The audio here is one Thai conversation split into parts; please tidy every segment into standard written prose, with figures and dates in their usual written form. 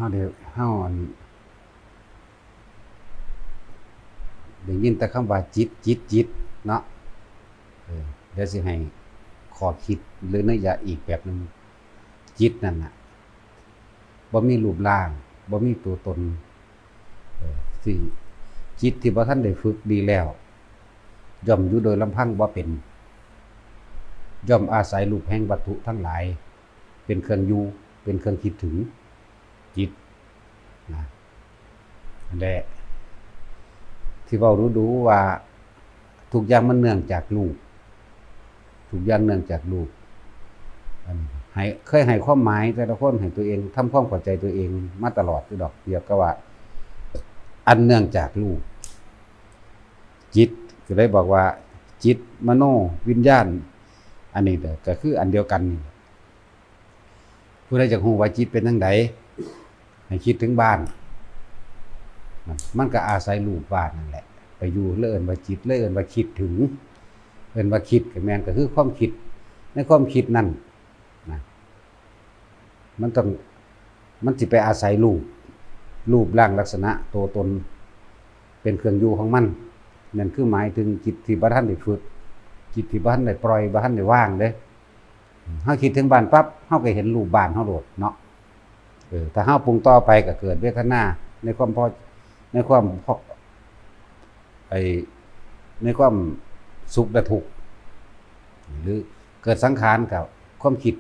เฮาได้ยินแต่คำว่าจิตเนาะเดี๋ยวสิให้ขอคิดหรือนัยยะอีกแบบนึงจิตนั่นน่ะบ่มีรูปร่างบ่มีตัวตนที่จิตที่บ่ทันได้ฝึกดีแล้วย่อมอยู่โดยลำพังบ่เป็นย่อมอาศัยรูปแห่งวัตถุทั้งหลายเป็นเครื่องอยู่เป็นเครื่องคิดถึงจิตนะและที่เว้าดูๆว่าทุกอย่างมันเนื่องจากรูปทุกอย่างเนื่องจากรูปเคยให้ความหมายแต่ละคนให้ตัวเองทำความเข้าใจตัวเองมาตลอดคือดอกเดียวก็ว่าอันเนื่องจากรูปจิตก็ได้บอกว่าจิตมโนวิญญาณอันนี้ก็คืออันเดียวกันผู้ใดจะรู้ว่าจิตเป็นจังไดให้คิดถึงบ้านมันก็อาศัยรูปบ้านนั่นแหละไปอยู่เลิ่นว่าจิตเลิ่นว่าคิดถึงเอิ้นว่าคิดก็แม่นก็คือความคิดในความคิดนั่นนะมันสิไปอาศัยรูปร่างลักษณะตัวตนเป็นเครื่องอยู่ของมันนั่นคือหมายถึงจิตที่บ่ทันได้ฝึกจิตที่บ่ทันได้ปล่อยบ่ทันได้ว่างเด้เฮาคิดถึงบ้านปั๊บเฮาก็เห็นรูปบ้านเฮาโลดเนาะถ้าเฮาปรุงต่อไปก็เกิดเวทนาในความในความสุขและทุกข์หรือเกิดสังขารกับความคิด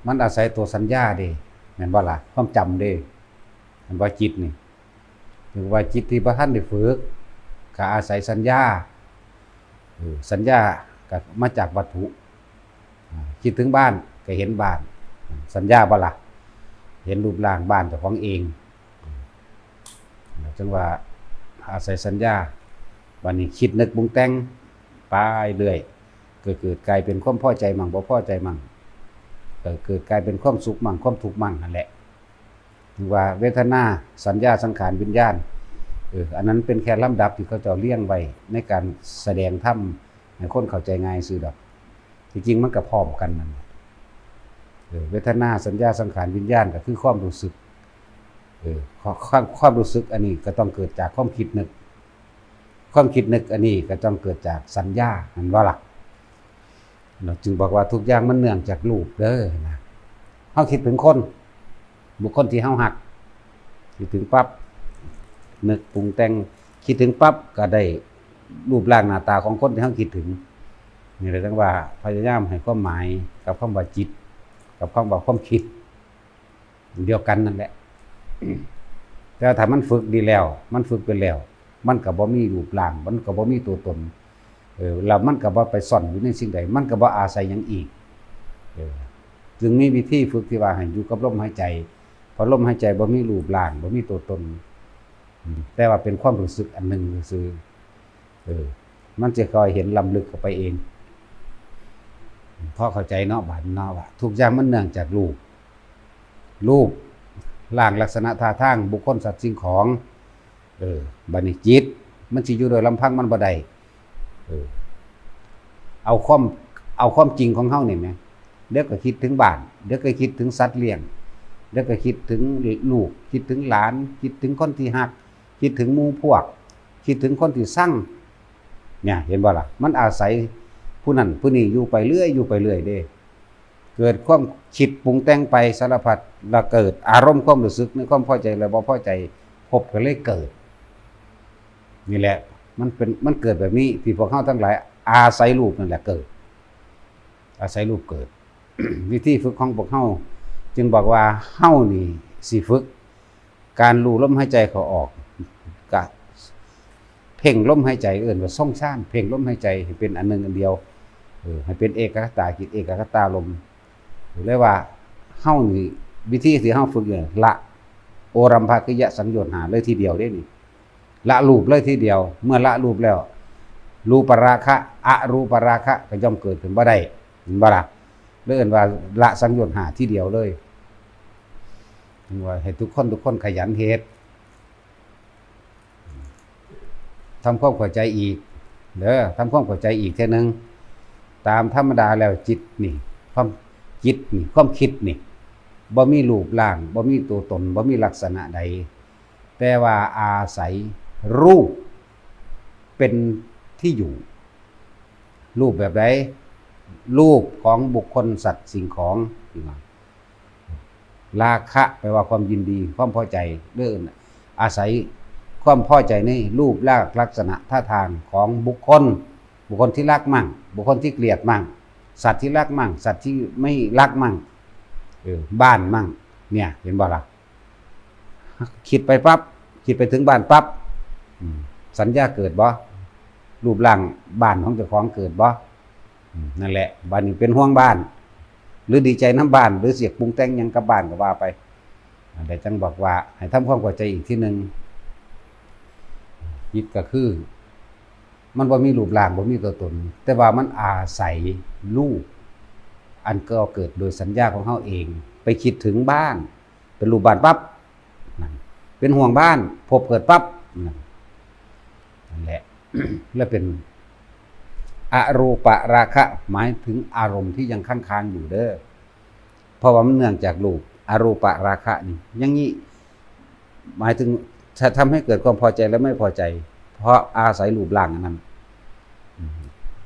มันอาศัยตัวสัญญาเด้แม่นบ่ล่ะความจำเด้แม่นบ่จิตนี่ถึงว่าจิตที่บ่ทันได้ฝึกก็อาศัยสัญญาสัญญาก็มาจากวัตถุคิดถึงบ้านก็เห็นบ้านสัญญาบ่ล่ะเห็นรูปร่างบ้านเจ้าของเองจังว่าอาศัยสัญญาบัดนี้คิดนึกปรุงแต่งไปเรื่อยเกิดกลายเป็นความพอใจมั่งบ่พอใจมั่งเกิดกลายเป็นความสุขมั่งความทุกข์มั่งนั่นแหละถือว่าเวทนาสัญญาสังขารวิญญาณอันนั้นเป็นแค่ลำดับที่เขาจะเรียงไว้ในการแสดงธรรมให้คนเข้าใจง่ายซื่อดอกจริงๆมันก็พร้อมกันนั่นเวทนาสัญญาสังขารวิญญาณก็คือความรู้สึกความรู้สึกอันนี้ก็ต้องเกิดจากความคิดนึกความคิดนึกอันนี้ก็ต้องเกิดจากสัญญานั่นว่าล่ะเราจึงบอกว่าทุกอย่างมันเนื่องจากรูปเด้อนะเฮาคิดถึงคนบุคคลที่เฮาฮักคิดถึงปั๊บนึกปรุงแต่งคิดถึงปั๊บก็ได้รูปร่างหน้าตาของคนที่เฮาคิดถึงนี่เลยต้องว่าพยายามให้ความหมายกับคำว่าจิตกับคำว่าความคิดเดียวกันนั่นแหละแต่ถ้ามันฝึกดีแล้วมันฝึกไปแล้วมันก็บ่มีรูปร่างมันก็บ่มีตัวตนแล้วมันก็บ่ไปซ่อนอยู่ในสิ่งใดมันก็บ่อาศัยหยังอีกจึงมีวิธีฝึกที่ว่าให้อยู่กับลมหายใจเพราะลมหายใจบ่มีรูปร่างบ่มีตัวตนแต่ว่าเป็นความรู้สึกอันหนึ่งซื่อมันจะคอยเห็นล้ำลึกเข้าไปเองพอเข้าใจเนาะบาดเนาะว่าทุกอย่างมันเนื่องจากรูปร่างลักษณะท่าทางบุคคลสัตว์สิ่งของบัดนี้จิตมันสิอยู่โดยลำพังมันบ่ได้เอาความจริงของเฮานี่แหมเดี๋ยวก็คิดถึงบ้านเดี๋ยวก็คิดถึงสัตว์เลี้ยงเดี๋ยวก็คิดถึงลูกคิดถึงหลานคิดถึงคนที่ฮักคิดถึงหมู่พวกคิดถึงคนที่สั่งเนี่ยเห็นบ่ล่ะมันอาศัยผู้นั้นผู้นี้อยู่ไปเรื่อยเด้เกิดความคิดปรุงแต่งไปสารพัดแล้วเกิดอารมณ์ความรู้สึกในความพอใจและบ่พอใจพบกันเลยเกิดนี่แหละมันเกิดแบบนี้ที่พวกเฮาทั้งหลายอาศัยรูปนั่นแหละเกิดอาศัยรูปเกิด วิธีฝึกของพวกเฮาจึงบอกว่าเฮานี่สิฝึกการรู้ลมหายใจเข้าออกก็เพ่งลมหายใจเอิ้นว่าทรงฌานเพ่งลมหายใจให้เป็นอันหนึ่งอันเดียวให้เป็นเอกคตาจิตเอกคตาลมเรียกว่าเฮานี่วิธีที่เฮาฝึกเนี่ยละโอรัมภคิยสังโยชน์หาเลยทีเดียวได้นี่ละรูปเลยทีเดียวเมื่อละรูปแล้วรูปราคะอรูปราคะก็ย่อมเกิดขึ้นบ่ได้เห็นบ่ล่ะเรียกว่าละสังโยชน์หาทีเดียวเลยว่าให้ทุกคนขยันเฮ็ดทำความเข้าใจอีกทำความเข้าใจอีกเท่านึงตามธรรมดาแล้วจิตนี่ความคิดนี่ บ่มีรูปร่างบ่มีตัวตนบ่มีลักษณะใดแต่ว่าอาศัยรูปเป็นที่อยู่รูปแบบใดรูปของบุคคลสัตว์สิ่งของราคะแปลว่าความยินดีความพอใจเรื่องอาศัยความพอใจในรูปลักษณะท่าทางของบุคคลที่รักมั่งบุคคลที่เกลียดมั่งสัตว์ที่รักมั่งสัตว์ที่ไม่รักมั่งบ้านมั่งเนี่ยเห็นบ่ล่ะคิดไปปั๊บคิดไปถึงบ้านปั๊บสัญญาเกิดบ่รูปร่างบ้านของเจ้าของเกิดบ่นั่นแหละบ้านนี้เป็นห่วงบ้านหรือดีใจน้ำบ้านหรือเสียกปรุงแต่งยังกับบ้านก็ว่าไปแต่จังบอกว่าให้ทำความเข้าใจอีกที่หนึ่งจิตก็คือมันบ่มีรูปร่างบ่มีตัวตนแต่ว่ามันอาศัยรูปอันก็เกิดโดยสัญญาของเขาเองไปคิดถึงบ้านเป็นรูปบ้านปั๊บเป็นห่วงบ้านพบเกิดปั๊บนั่นแหละ และเป็นอรูปราคะหมายถึงอารมณ์ที่ยังค้างอยู่เด้อเพราะว่ามันเนื่องจากรูปอรูปราคะนี่อย่างนี้หมายถึงจะทำให้เกิดความพอใจและไม่พอใจเพราะอาศัยรูปร่างนั้น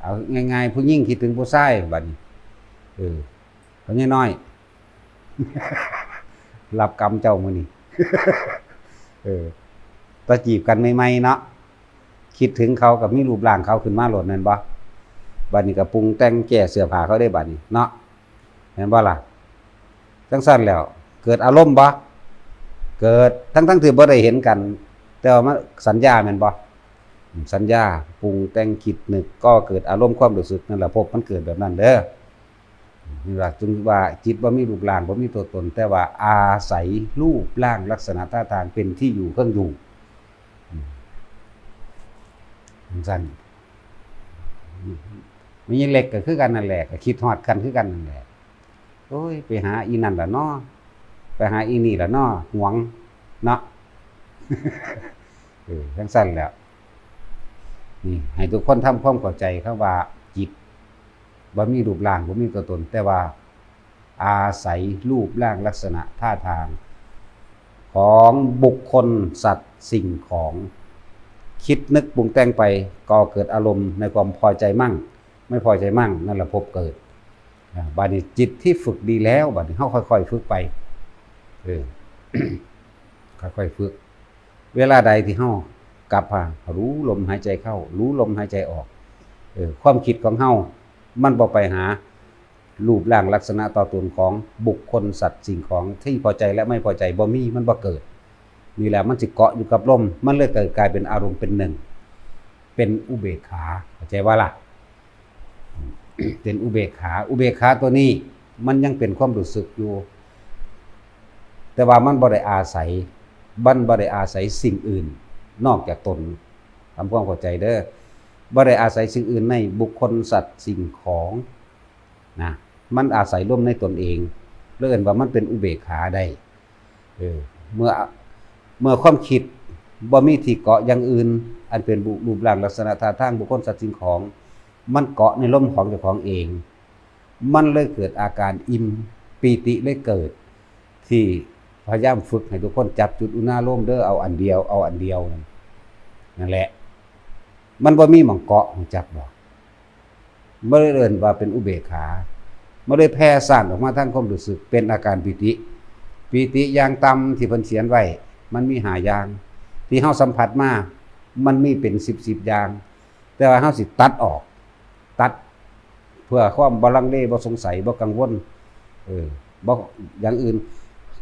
เอาง่ายๆผู้หญิงคิดถึงผู้ชายบัดนี้เขาน้อยๆรับกรรมเจ้ามื้อนี้ตะจีบกันใหม่ๆเนาะคิดถึงเขากับมีรูปร่างเขาขึ้นมาโหลดนั่นบ่บัดนี้ก็ปรุงแต่งแก้เสื้อผ้าเขาได้บัดนี้เนาะเห็นบ่ล่ะจังซั่นแล้วเกิดอารมณ์บ่เกิดทั้งที่บ่ได้เห็นกันแต่ว่ามันสัญญาแม่นบ่สัญญาปรุงแต่งคิดนึกก็เกิดอารมณ์ความรู้สึกนั่นแหละพบมันเกิดแบบนั้นเด้อนี่ล่ะจึงว่าจิตบ่มีรูปร่างบ่มีตัวตนแต่ว่าอาศัยรูปร่างลักษณะท่าทางเป็นที่อยู่เครื่องอยู่สั่นมีเล็กก็คือกันนั่นแหละก็คิดฮอดกันคือกันนั่นแหละโอ้ยไปหาอีนั่นล่ะเนาะไปหาอีนี่ล่ะเนาะหวงเนาะจังซั่นแล้วนี่ให้ทุกคนทำความเข้าใจครับว่าจิตบ่มีรูปร่างบ่มีตัวตนแต่ว่าอาศัยรูปร่างลักษณะท่าทางของบุคคลสัตว์สิ่งของคิดนึกปรุงแต่งไปก็เกิดอารมณ์ในความพอใจมั่งไม่พอใจมั่งนั่นแหละพบเกิดบัดนี้จิตที่ฝึกดีแล้วบัดนี้เฮาค่อยๆฝึกไปค่อยๆฝึกเวลาใดที่เฮากลับมารู้ลมหายใจเข้ารู้ลมหายใจออกความคิดของเฮามันบ่ไปหารูปร่างลักษณะตัวตนของบุคคลสัตว์สิ่งของที่พอใจและไม่พอใจบ่มีมันบ่เกิดนี่แหละมันสิเกาะอยู่กับลมมันเลยกลายเป็นอารมณ์เป็นหนึ่งเป็นอุเบกขาเข้าใจว่าล่ะ เป็นอุเบกขาตัวนี้มันยังเป็นความรู้สึกอยู่แต่ว่ามันบ่ได้อาศัยสิ่งอื่นนอกจากตนทำความเข้าใจเด้อบ่ได้อาศัยสิ่งอื่นในบุคคลสัตว์สิ่งของนะมันอาศัยร่วมในตนเองเรียกว่ามันเป็นอุเบกขาได้เมื่อความคิดบ่มีที่เกาะอย่างอื่นอันเป็นรูปร่างลักษณะท่าทางบุคคลสัตว์สิ่งของมันเกาะในลมของเจ้าของเองมันเลยเกิดอาการอิ่มปีติเลยเกิดที่พยายามฝึกให้ทุกคนจับจุดอุณาโลมเด้อเอาอันเดียวนั่นแหละมันบ่มีหม่องเกาะของจับดอกบ่ได้เอิ้นว่าเป็นอุเบกขาบ่ได้แผ่ซ่านออกมาทางความรู้สึกเป็นอาการปีติอย่างต่ำที่เพิ่นเขียนไว้มันมี5อย่างที่เฮาสัมผัสมามันมีเป็น10อย่างแต่ว่าเฮาสิตัดออกเพื่อความบ่ลังเลบ่สงสัยบ่กังวลบ่อย่างอื่น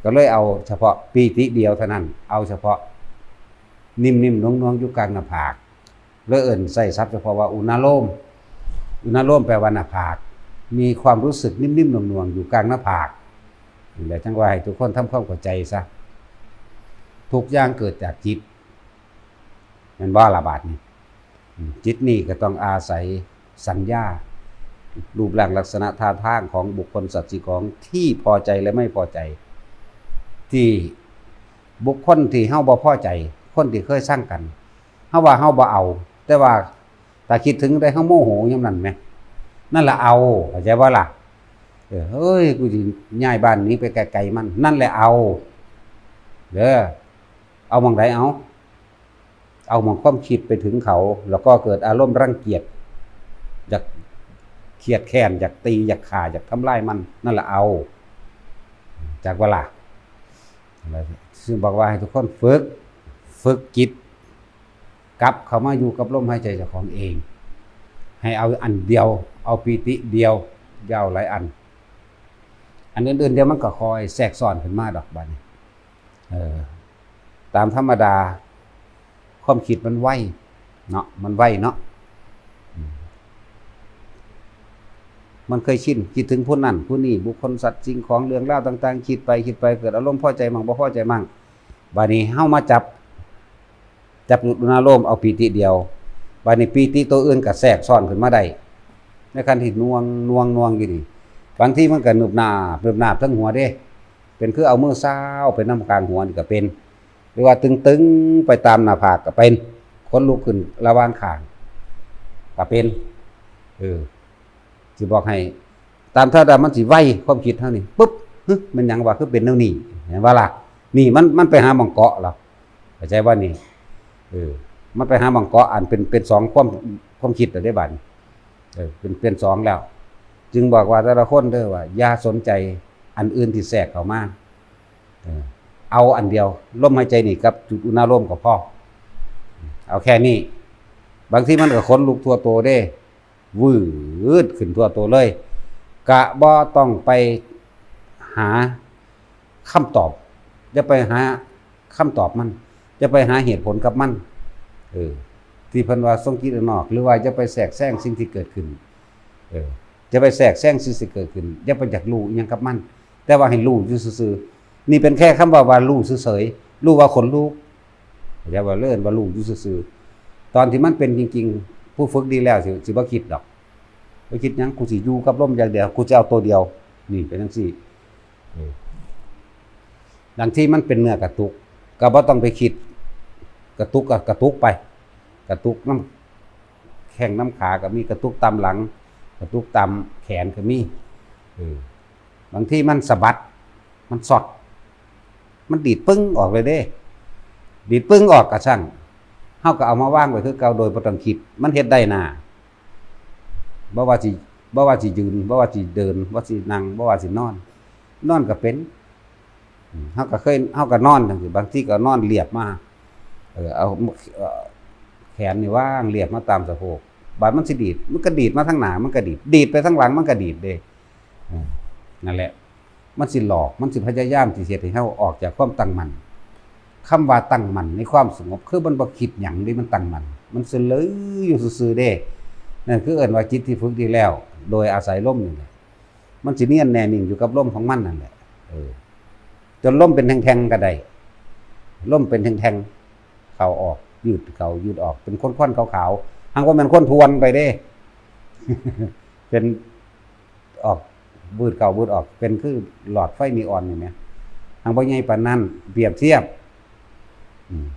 ก็เลยเอาเฉพาะปีติเดียวเท่านั้นเอาเฉพาะนิ่มๆนวลๆอยู่กลางหน้าผากแล้วเอิ้นใช้ศัพท์เฉพาะว่าอุณาโลมแปลว่าหน้าผากมีความรู้สึกนิ่มๆนวลๆอยู่กลางหน้าผากนี่แหละจังว่าให้ทุกคนทำความเข้าใจซะทุกอย่างเกิดจากจิตแม่นบ่ล่ะบาดนี้จิตนี่ก็ต้องอาศัยสัญญารูปร่างลักษณะท่าทางของบุคคลสัตว์สิ่งของที่พอใจและไม่พอใจที่บุคคลที่เฮาบ่พอใจคนที่เคยสร้างกันเฮาว่าเฮาบ่เอาแต่ว่าถ้าคิดถึงได้เฮาโมโหยามนั้นแหมนั่นล่ะเอาเข้าใจบ่ล่ะ เฮ้ยกูสิย้ายบ้านนี้ไปไกลๆมันนั่นแหละเอาเด้อเอาหม่องใดเอาหม่องความคิดไปถึงเขาแล้วก็เกิดอารมณ์รังเกียจอยากเครียดแค้นอยากตีอยากฆ่าอยากทำลายมันนั่นแหละเอาจากเวลาซึ่งบอกว่าให้ทุกคนฝึกจิตกลับเข้ามาอยู่กับลมหายใจเจ้าของเองให้เอาอันเดียวเอาปีติเดียวยาวหลายอันอื่นๆเดี๋ยวมันก็คอยแทรกซ้อนขึ้นมาดอกบัดนี้ตามธรรมดาความคิดมันไวเนาะมันไวเนาะมันเคยชินคิดถึงผู้นั้นผู้นี้บุคคลสัตว์สิ่งของเรื่องราวต่างๆคิดไปเกิดอารมณ์พอใจมั่งบ่พอใจมั่งบัดนี้เฮามาจับอุณาโลมเอาปีติเดียวบัดนี้ปีติตัวอื่นก็แทรกซ้อนขึ้นมาได้ในการที่น่วงอยู่นี่บางทีมันก็หนึบหนาบทั้งหัวเด้เป็นคือเอามือซ้าวไปน้ำกลางหัวนี่ก็เป็นหรือว่าตึงๆไปตามหน้าผากก็เป็นขนลุกขึ้นระหว่างข้างก็เป็นสิบอกให้ตามถ้ามันสิไวความคิดเท่านี้ปุ๊บมันหยังว่าคือเป็นแนวนี้เห็นว่าล่ะนี่มันไปหาหม่องเกาะแล้วเข้าใจว่านี่มันไปหาหม่องเกาะอันเป็นสองความคิดได้บัดเป็นสองแล้วจึงบอกว่าแต่ละคนเด้อว่าอย่าสนใจอันอื่นที่แทรกเข้ามาเอาอันเดียวลมหายใจนี่กับจุดอุณาโลมก็พอเอาแค่นี้บางทีมันก็ขนลุกทั่วโตเด้วืดขึ้นทั่วโตเลยกะบ่ต้องไปหาคำตอบจะไปหาคำตอบมันจะไปหาเหตุผลกับมันที่เพิ่นว่าทรงคิดนอกหรือว่าจะไปแทรกแซงสิ่งที่เกิดขึ้นจะไปแทรกแซงสิ่งที่เกิดขึ้นอย่าไปอยากรู้อิหยังกับมันแต่ว่าให้รู้อยู่ซื่อๆนี่เป็นแค่คำว่ารู้เฉยๆรู้ว่าขนลุกอย่าว่าเลื่อนว่ารู้อยู่ซื่อๆตอนที่มันเป็นจริงๆผู้ฝึกดีแล้วสิบ่คิดดอกบ่คิดหยังกูสิอยู่กับลมอย่างเดียวกูจะเอาตัวเดียวนี่เป็นจังซี่ดังที่มันเป็นเนื้อกระตุกก็บ่ต้องไปคิดกระตุกก็กระตุกไปกระตุกน้ำแข้งน้ำขาก็มีกระตุกตามหลังกระตุกตามแขนก็มีบางที่มันสะบัดมันสอดมันดีดปึ้งออกเลยเด้ดีดปึ้งออกก็ช่างเฮาก็เอามาว่างไว้คือเก่าโดยบ่ต้องคิดมันเฮ็ดได้น่ะบ่ว่าสิยืนบ่ว่าสิเดินบ่ว่าสินั่งบ่ว่าสินอนก็เป็นเฮาก็นอนจังซี่บางทีก็นอนเรียบมาเอาแขนนี่ว่างเรียบมาตามสะโพกบาดมันสิดีดมันก็ดีดมาทางหน้ามันก็ดีดไปทางหลังมันก็ดีดเด้นั่นแหละมันสิหลอกมันสิพยายามสิเฮ็ดให้เฮาออกจากความตั้งมั่นคำว่าตั้งมั่นในความสงบคือมันบ่คิดหยังนี่มันตั้งมั่นมันซื่อเลยอยู่ซื่อๆเด้นั่นคือเอิ้นว่าจิตที่ฝึกดีแล้วโดยอาศัยลมนี่แหละมันสิเนียนแน่นิ่งอยู่กับลมของมันนั่นแหละจนลมเป็นแท่งๆก็ได้ลมเป็นแท่งๆเข้าออกยืดเข้ายืดออกเป็นข้นๆขาวๆหังว่ามันข้นทวนไปเด้ เป็นออกบืดเข้าบืดออกเป็นคือหลอดไฟนีออนนี่แหมหังบ่ใหญ่ปานนั้นเปรียบเทียบ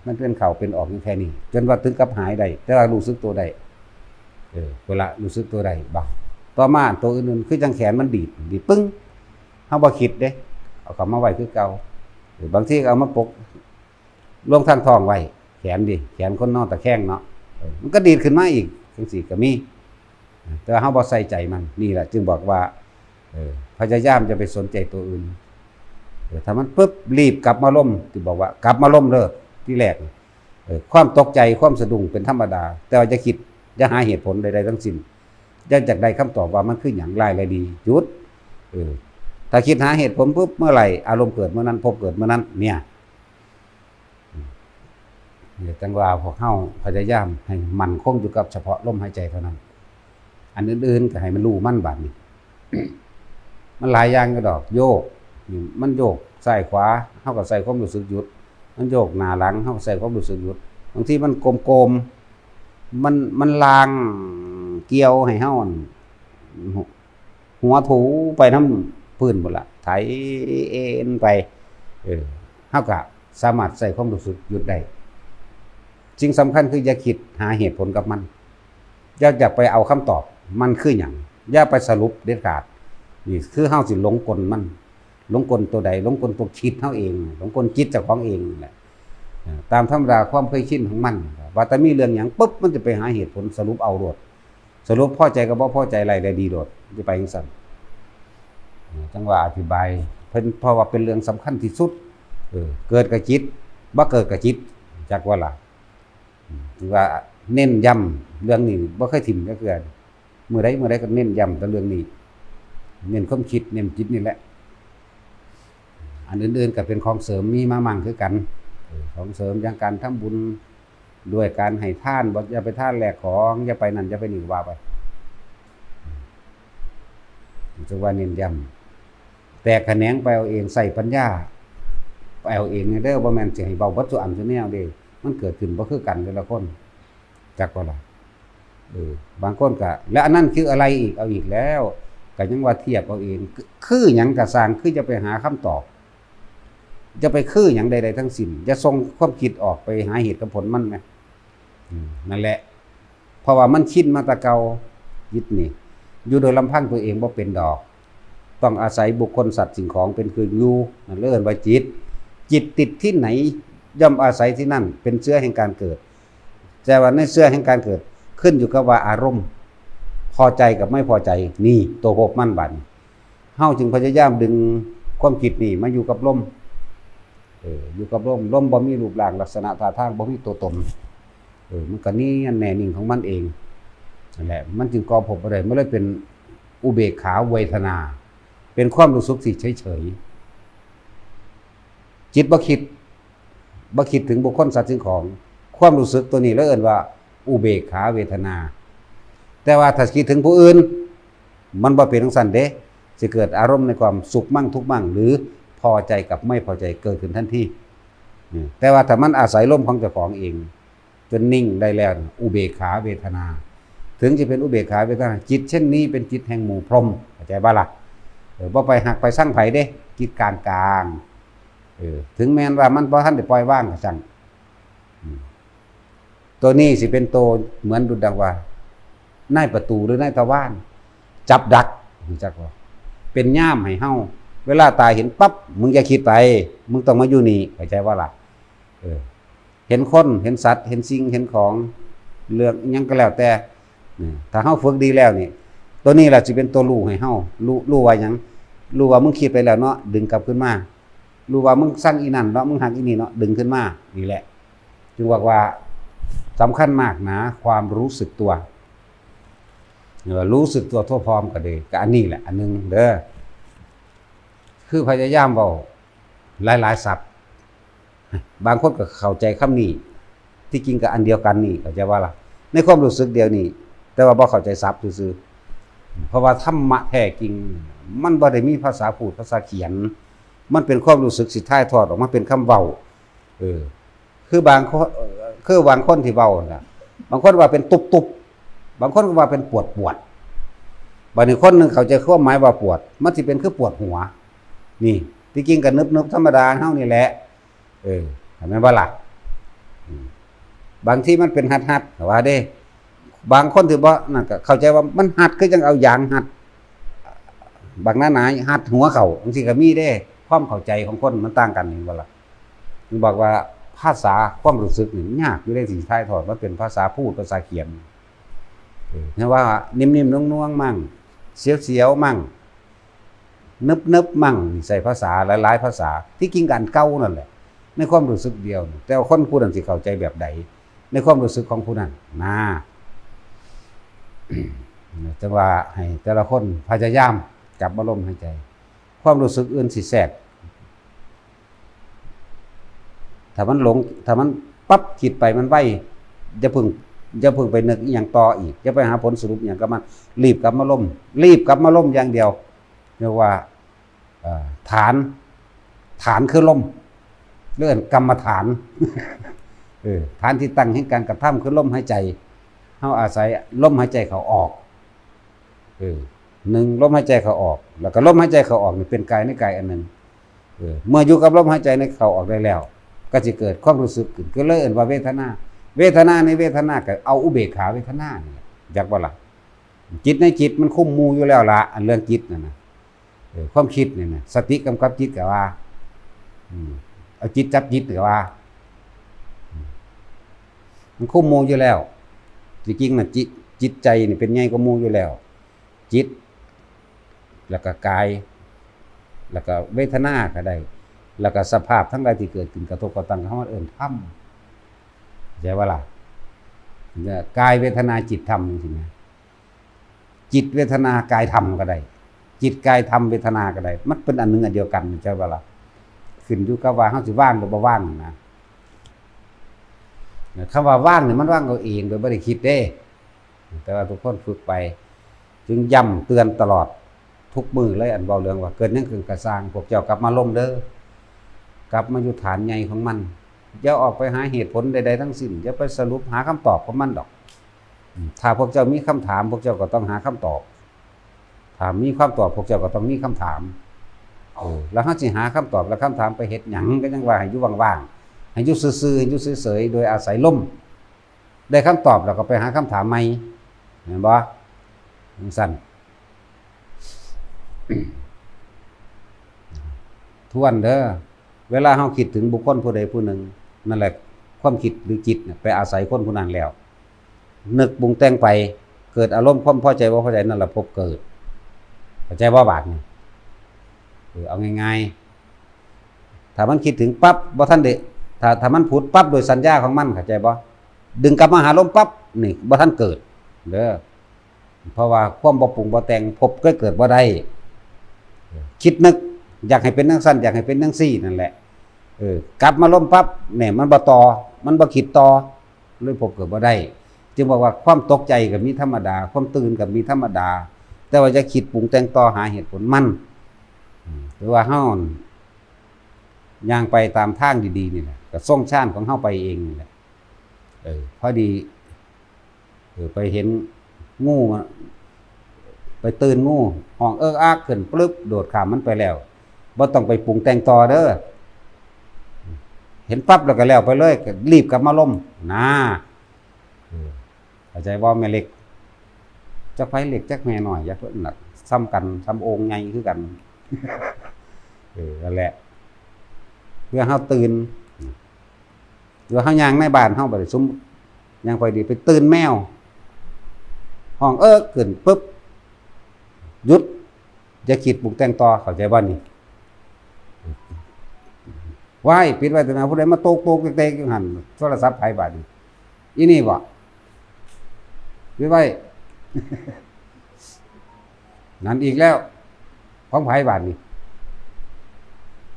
มันเป็นเข้าเป็นออกอยู่แค่นี้จนว่าถึงกับหายได้แต่ว่ารู้สึกตัวได้เวลารู้สึกตัวได้บักต่อมาตัวอื่นๆคือจังแขนมันดีดปึ้งเฮาบ่คิดเด้เอาเข้ามาไว้คือเก่าหรือบางทีเอามาปกลงทางท้องไว้แขนคนนอนตะแคงเนาะมันก็ดีดขึ้นมาอีกจังซี่ก็มีแต่เฮาบ่ใส่ใจมันนี่แหละจึงบอกว่าพยายามจะไปสนใจตัวอื่นถ้ามันปึ๊บรีบกลับมาล้มที่บอกว่ากลับมาล้มเด้อที่แรกความตกใจความสะดุ้งเป็นธรรมดาแต่ว่าจะคิดจะหาเหตุผลใดๆทั้งสิ้นจะจากได้คำตอบว่ามันคือหยังไรดีหยุดถ้าคิดหาเหตุผลปุ๊บเมื่อไหร่อารมณ์เกิดเมื่อนั้นพบเกิดเมื่อนั้นเนี่ยจังว่าพวกเฮาพยายามให้มันคงอยู่กับเฉพาะลมหายใจเท่านั้นอันอื่นๆก็ให้มันรู้มั่นบาดนี้ มันหลายอย่างก็ดอกโยกมันโยกซ้ายขวาเฮาก็ใส่ความรู้สึกหยุดมันโยกหน้าหลังเฮาก็ใส่ความรู้สึกหยุดบางทีมันกลมๆมันลางเกี่ยวให้เฮาหัวถูไปน้ำพื้นหมดละไถเอ็นไปเฮาก็สามารถใส่ความรู้สึกหยุดได้สิ่งสำคัญคืออย่าคิดหาเหตุผลกับมันอย่าไปเอาคำตอบมันคือหยังอย่าไปสรุปเด็ดขาด นี่คือเฮาสิหลงกลมันหลงกลตัวใดหลงกลตัวคิดเฮาเองหลงกลจิตเจ้าของเองนั่นแหละตามธรรมดาความเคยชินของมันว่าแต่มีเรื่องหยังปุ๊บมันจะไปหาเหตุผลสรุปเอาโลดสรุปพอใจกับบ่พอใจไรได้ดีโลดจะไปจังซั่นจังว่าอธิบายเพิ่นเพราะว่าเป็นเรื่องสำคัญที่สุดเกิดกับจิตบ่เกิดกับจิตจักว่าล่ะที่ว่าเน้นย้ำเรื่องนี้บ่เคยถิ่มจักเทื่อมื้อใดก็เน้นย้ำแต่เรื่องนี้เน้นความคิดเน้นจิตนี่แหละอันอื่นๆก็เป็นของเสริมมีมามั่งคือกันของเสริมอย่างการทำบุญด้วยการให้ทานบ่อย่าไปทานแลกของอย่าไปนั่นอย่าไปนี่ว่าไปจังว่าเน้นย้ำแต่แขนงไปเอาเองใส่ปัญญาไปเอาเองเด้อบ่แม่นสิให้เว้าวัตถุอันซุแนวเด้มันเกิดขึ้นบ่คือกันแต่ละคนจักว่าล่ะบางคนก็แล้วอันนั้นคืออะไรอีกเอาอีกแล้วก็ยังว่าเทียบเอาเองคือหยังก็สร้างคือจะไปหาคำตอบจะไปคือหยังใดๆทั้งสิ้นจะส่งความคิดออกไปหาเหตุกับผลมันแม่นั่นแหละเพราะว่ามันชินมาแต่เก่ายึดนี่อยู่โดยลำพังตัวเองบ่เป็นดอกต้องอาศัยบุคคลสัตว์สิ่งของเป็นคืออยู่นั่นเอิ้นว่าจิตติดที่ไหนย่อมอาศัยที่นั่นเป็นเชื้อแห่งการเกิดแต่ว่าในเชื้อแห่งการเกิดขึ้นอยู่กับว่าอารมณ์พอใจกับไม่พอใจนี่ตัวโหบมั่นบัดเฮาจึงพยายามดึงความคิดนี่มาอยู่กับลมอยู่กับลมบ่มีรูปร่างลักษณะท่าทางบ่มีตัวตนมันก็นี่แน่นิ่งของมันเองนั่นแหละมันจึงก่อผลอะไรมันเลยเป็นอุเบกขาเวทนาเป็นความรู้สึกสิเฉยๆจิตบ่คิดถึงบุคคลสัตว์สิ่งของความรู้สึกตัวนี้แล้วเอิ้นว่าอุเบกขาเวทนาแต่ว่าถ้าคิดถึงผู้อื่นมันบ่เป็นจังซั่นเด้สิเกิดอารมณ์ในความสุขมั่งทุกข์มั่งหรือพอใจกับไม่พอใจเกิดขึ้นทันทีแต่ว่าถ้ามันอาศัยลมของเจ้าของเองจนนิ่งได้แล้วอุเบกขาเวทนาถึงจะเป็นอุเบกขาเวทนาจิตเช่นนี้เป็นจิตแห่งหมู่พรหมเข้าใจบ่ล่ะบ่ไปหักไปสร้างไผเด้จิตกลางถึงแม้นว่ามันบ่ทันได้ปล่อยว่างก็จังตัวนี้สิเป็นตัวเหมือนดุจดังว่านายประตูหรือนายตะว่านจับดักรู้จักบ่เป็นย่ามให้เฮาเวลาตายเห็นปั๊บมึงอย่าคิดไปมึงต้องมาอยู่นี่เข้าใจว่าล่ะเห็นคนเห็นสัตว์เห็นสิ่งเห็นของเรื่องหยังก็แล้วแต่ถ้าเฮาฝึกดีแล้วนี่ตัวนี้ล่ะสิเป็นตัวรู้ให้เฮารู้ว่าหยังรู้ว่ามึงคิดไปแล้วเนาะดึงกลับขึ้นมารู้ว่ามึงสั่งอีนั่นเนาะมึงหักอีนี่เนาะดึงขึ้นมานี่แหละจึงว่าสำคัญมากนะความรู้สึกตัวรู้สึกตัวทั่วพร้อมก็ดีก็อันนี้แหละอันนึงเด้อคือพยายามเว้าหลายๆศัพท์บางคนก็เข้าใจคำนี้ที่จริงก็อันเดียวกันนี่เข้าใจว่าล่ะในความรู้สึกเดียวนี่แต่ว่าบ่เข้าใจศัพท์ซื่อๆเพราะว่าธรรมะแท้จริงมันบ่ได้มีภาษาพูดภาษาเขียนมันเป็นความรู้สึกสิถ่ายทอดออกมาเป็นคำเว้าคือบางคนที่เว้าน่ะบางคนว่าเป็นตุบๆบางคนก็ว่าเป็นปวดบางคนนึงเขาใจความหมายว่าปวดมันสิเป็นคือปวดหัวนี่ที่จริงก็นึบๆธรรมดาเฮานี่แหละเห็นมั้ยบ่ล่ะบางที่มันเป็นหัดๆว่าเด้บางคนที่บ่นั่นก็เข้าใจว่ามันหัดคือจังเอายางหัดบางหน้าๆหัดหัวเขาจังซี่ก็มีเด้ความเข้าใจของคนมันต่างกันนี่บ่ล่ะถึงบอกว่าภาษาความรู้สึกนี่ยากอยู่ได้สิถ่ายทอดว่าเป็นภาษาพูดภาษาเขียนเรียกว่านิ่มๆนุ่งๆมั่งเสียวๆมั่งนึบๆมั่งใส่ภาษาหลายๆภาษาที่จริงกันเก่านั่นแหละในความรู้สึกเดียวแต่ว่าคนผู้นั้นสิเข้าใจแบบใดในความรู้สึกของผู้นั้นนะจังว่าให้แต่ละคนพยายามจับอารมณ์หายใจความรู้สึกอื่นสิแทรกถ้ามันหลงถ้ามันปั๊บคิดไปมันไวอย่าเพิ่งไปนึกอีหยังต่ออีกอย่าไปหาผลสรุปอีหยังกับมันรีบกลับมาล้มอย่างเดียวเรียกว่าฐานคือลมเรื่องกรรมฐานฐานที่ตั้งให้การกระทำคือลมหายใจเฮาอาศัยลมหายใจเข้าออกหนึ่งลมหายใจเข้าออกแล้วก็ลมหายใจเข้าออกนี่เป็นกายในกายอันหนึ่งเมื่ออยู่กับลมหายใจในเข้าออกได้แล้วก็จะเกิดความรู้สึกขึ้นก็เลยเอิ้นว่าเวทนาในเวทนาก็เอาอุเบกขาเวทนานี่จักบ่ล่ะจิตในจิตมันคุมหมู่อยู่แล้วล่ะอันเรื่องจิตนั่นน่ะ ความคิดนี่นะสติกำกับจิตก็ว่าเอาจิตจับจิตก็ว่ามันคุมโมอยู่แล้วจริงๆน่ะจิตใจนี่เป็นไงก็โมอยู่แล้วจิตแล้วก็กายแล้วก็เวทนาก็ได้แล้วก็สภาพทั้งหลายที่เกิดขึ้นกระทบกระทั่งเขาเอิ้นธรรมใช่ว่าล่ะเนี่ยกายเวทนาจิตธรรมจริงๆจิตเวทนากายธรรมก็ได้จิตกายธรรมเวทนาก็ได้มันเป็นอันหนึ่งอันเดียวกันใช่ว่าล่ะขึ้นอยู่กับว่าเฮาสิว่างหรือบ่ว่างนะคำว่าว่างเนี่ยมันว่างเอาเองโดยไม่ได้คิดเด้แต่ว่าทุกคนฝึกไปจึงย้ำเตือนตลอดทุกมือเลยอันเบาเรื่องว่าเกิดนั่นคือกระสร้างพวกเจ้ากลับมาล่มเด้อกลับมาอยู่ฐานใหญ่ของมันอย่าออกไปหาเหตุผลใดๆทั้งสิ้นอย่าไปสรุปหาคำตอบของมันดอกถ้าพวกเจ้ามีคำถามพวกเจ้าก็ต้องหาคำตอบถ้ามีความตอบพวกเจ้าก็ต้องมีคำถามแล้วเขาสิหาคำตอบและคำถามไปเฮ็ดหยังก็ยังว่าให้อยู่ว่างๆให้อยู่ซื่อๆให้อยู่เฉยๆโดยอาศัยลมได้คำตอบแล้วก็ไปหาคำถามใหม่เห็นบ่สั่นทวนเด้อเวลาเฮาคิดถึงบุคคลผู้ใดผู้หนึ่งนั่นแหละความคิดหรือจิตไปอาศัยคนผู้นั้นแล้วนึกปรุงแต่งไปเกิดอารมณ์ความพอใจบ่พอใจนั่นแหละพบเกิดเข้าใจบ่บาดนี่เอาง่ายๆถ้ามันคิดถึงปั๊บบ่ทันได้ถ้ามันพูดปั๊บโดยสัญญาของมันเข้าใจบ่ดึงกลับมาหาลมปั๊บนี่บ่ทันเกิดเด้อเพราะว่าความบ่ปรุงบ่แต่งพบก็เกิดบ่ได้คิดนึกอยากให้เป็นจังซั่นอยากให้เป็นจังซี่นั่นแหละกลับมาลมปั๊บเนี่ยมันบ่ต่อมันบ่คิดต่อเลยพบเกิดบ่ได้จึงบอกว่าความตกใจก็มีธรรมดาความตื่นก็มีธรรมดาแต่ว่าจะคิดปรุงแต่งต่อหาเหตุผลมันหรือว่าเฮาย่างไปตามทางดีๆนี่แหละก็ส่งชาญของเฮาไปเองนี่แหละพอดีไปเห็นงูไปตื่นงูห้องอักขึ้นปึ๊บโดดข้ามมันไปแล้วบ่ต้องไปปรุงแต่งต่อเด้อเห็นปั๊บแล้วก็แล้วไปเลยก็รีบกลับมาล่มนะเข้าใจบ่แม่เล็กจักไผเล็กจักแม่น้อยอย่าเพิ่นน่ะซ้ำกันซ้ำองค์ใหญ่คือกันนั่นแหละเพื่อเฮาตื่นเดี๋ยวเฮาย่างในบ้านเฮาบ่ได้ซุมย่างไปดีไปตื่นแมวห้องขึ้นปึ๊บหยุดอย่าคิดปรุงแต่งต่อเข้าใจบ่นี่ว้ายปิดไว้แต่นะผู้ใดมาโตกๆเตะๆอยู่หั่นโทรศัพท์ไผบาดนี้อีนี่บ่ปิดไว้ นั่นอีกแล้วของไผบาดนี้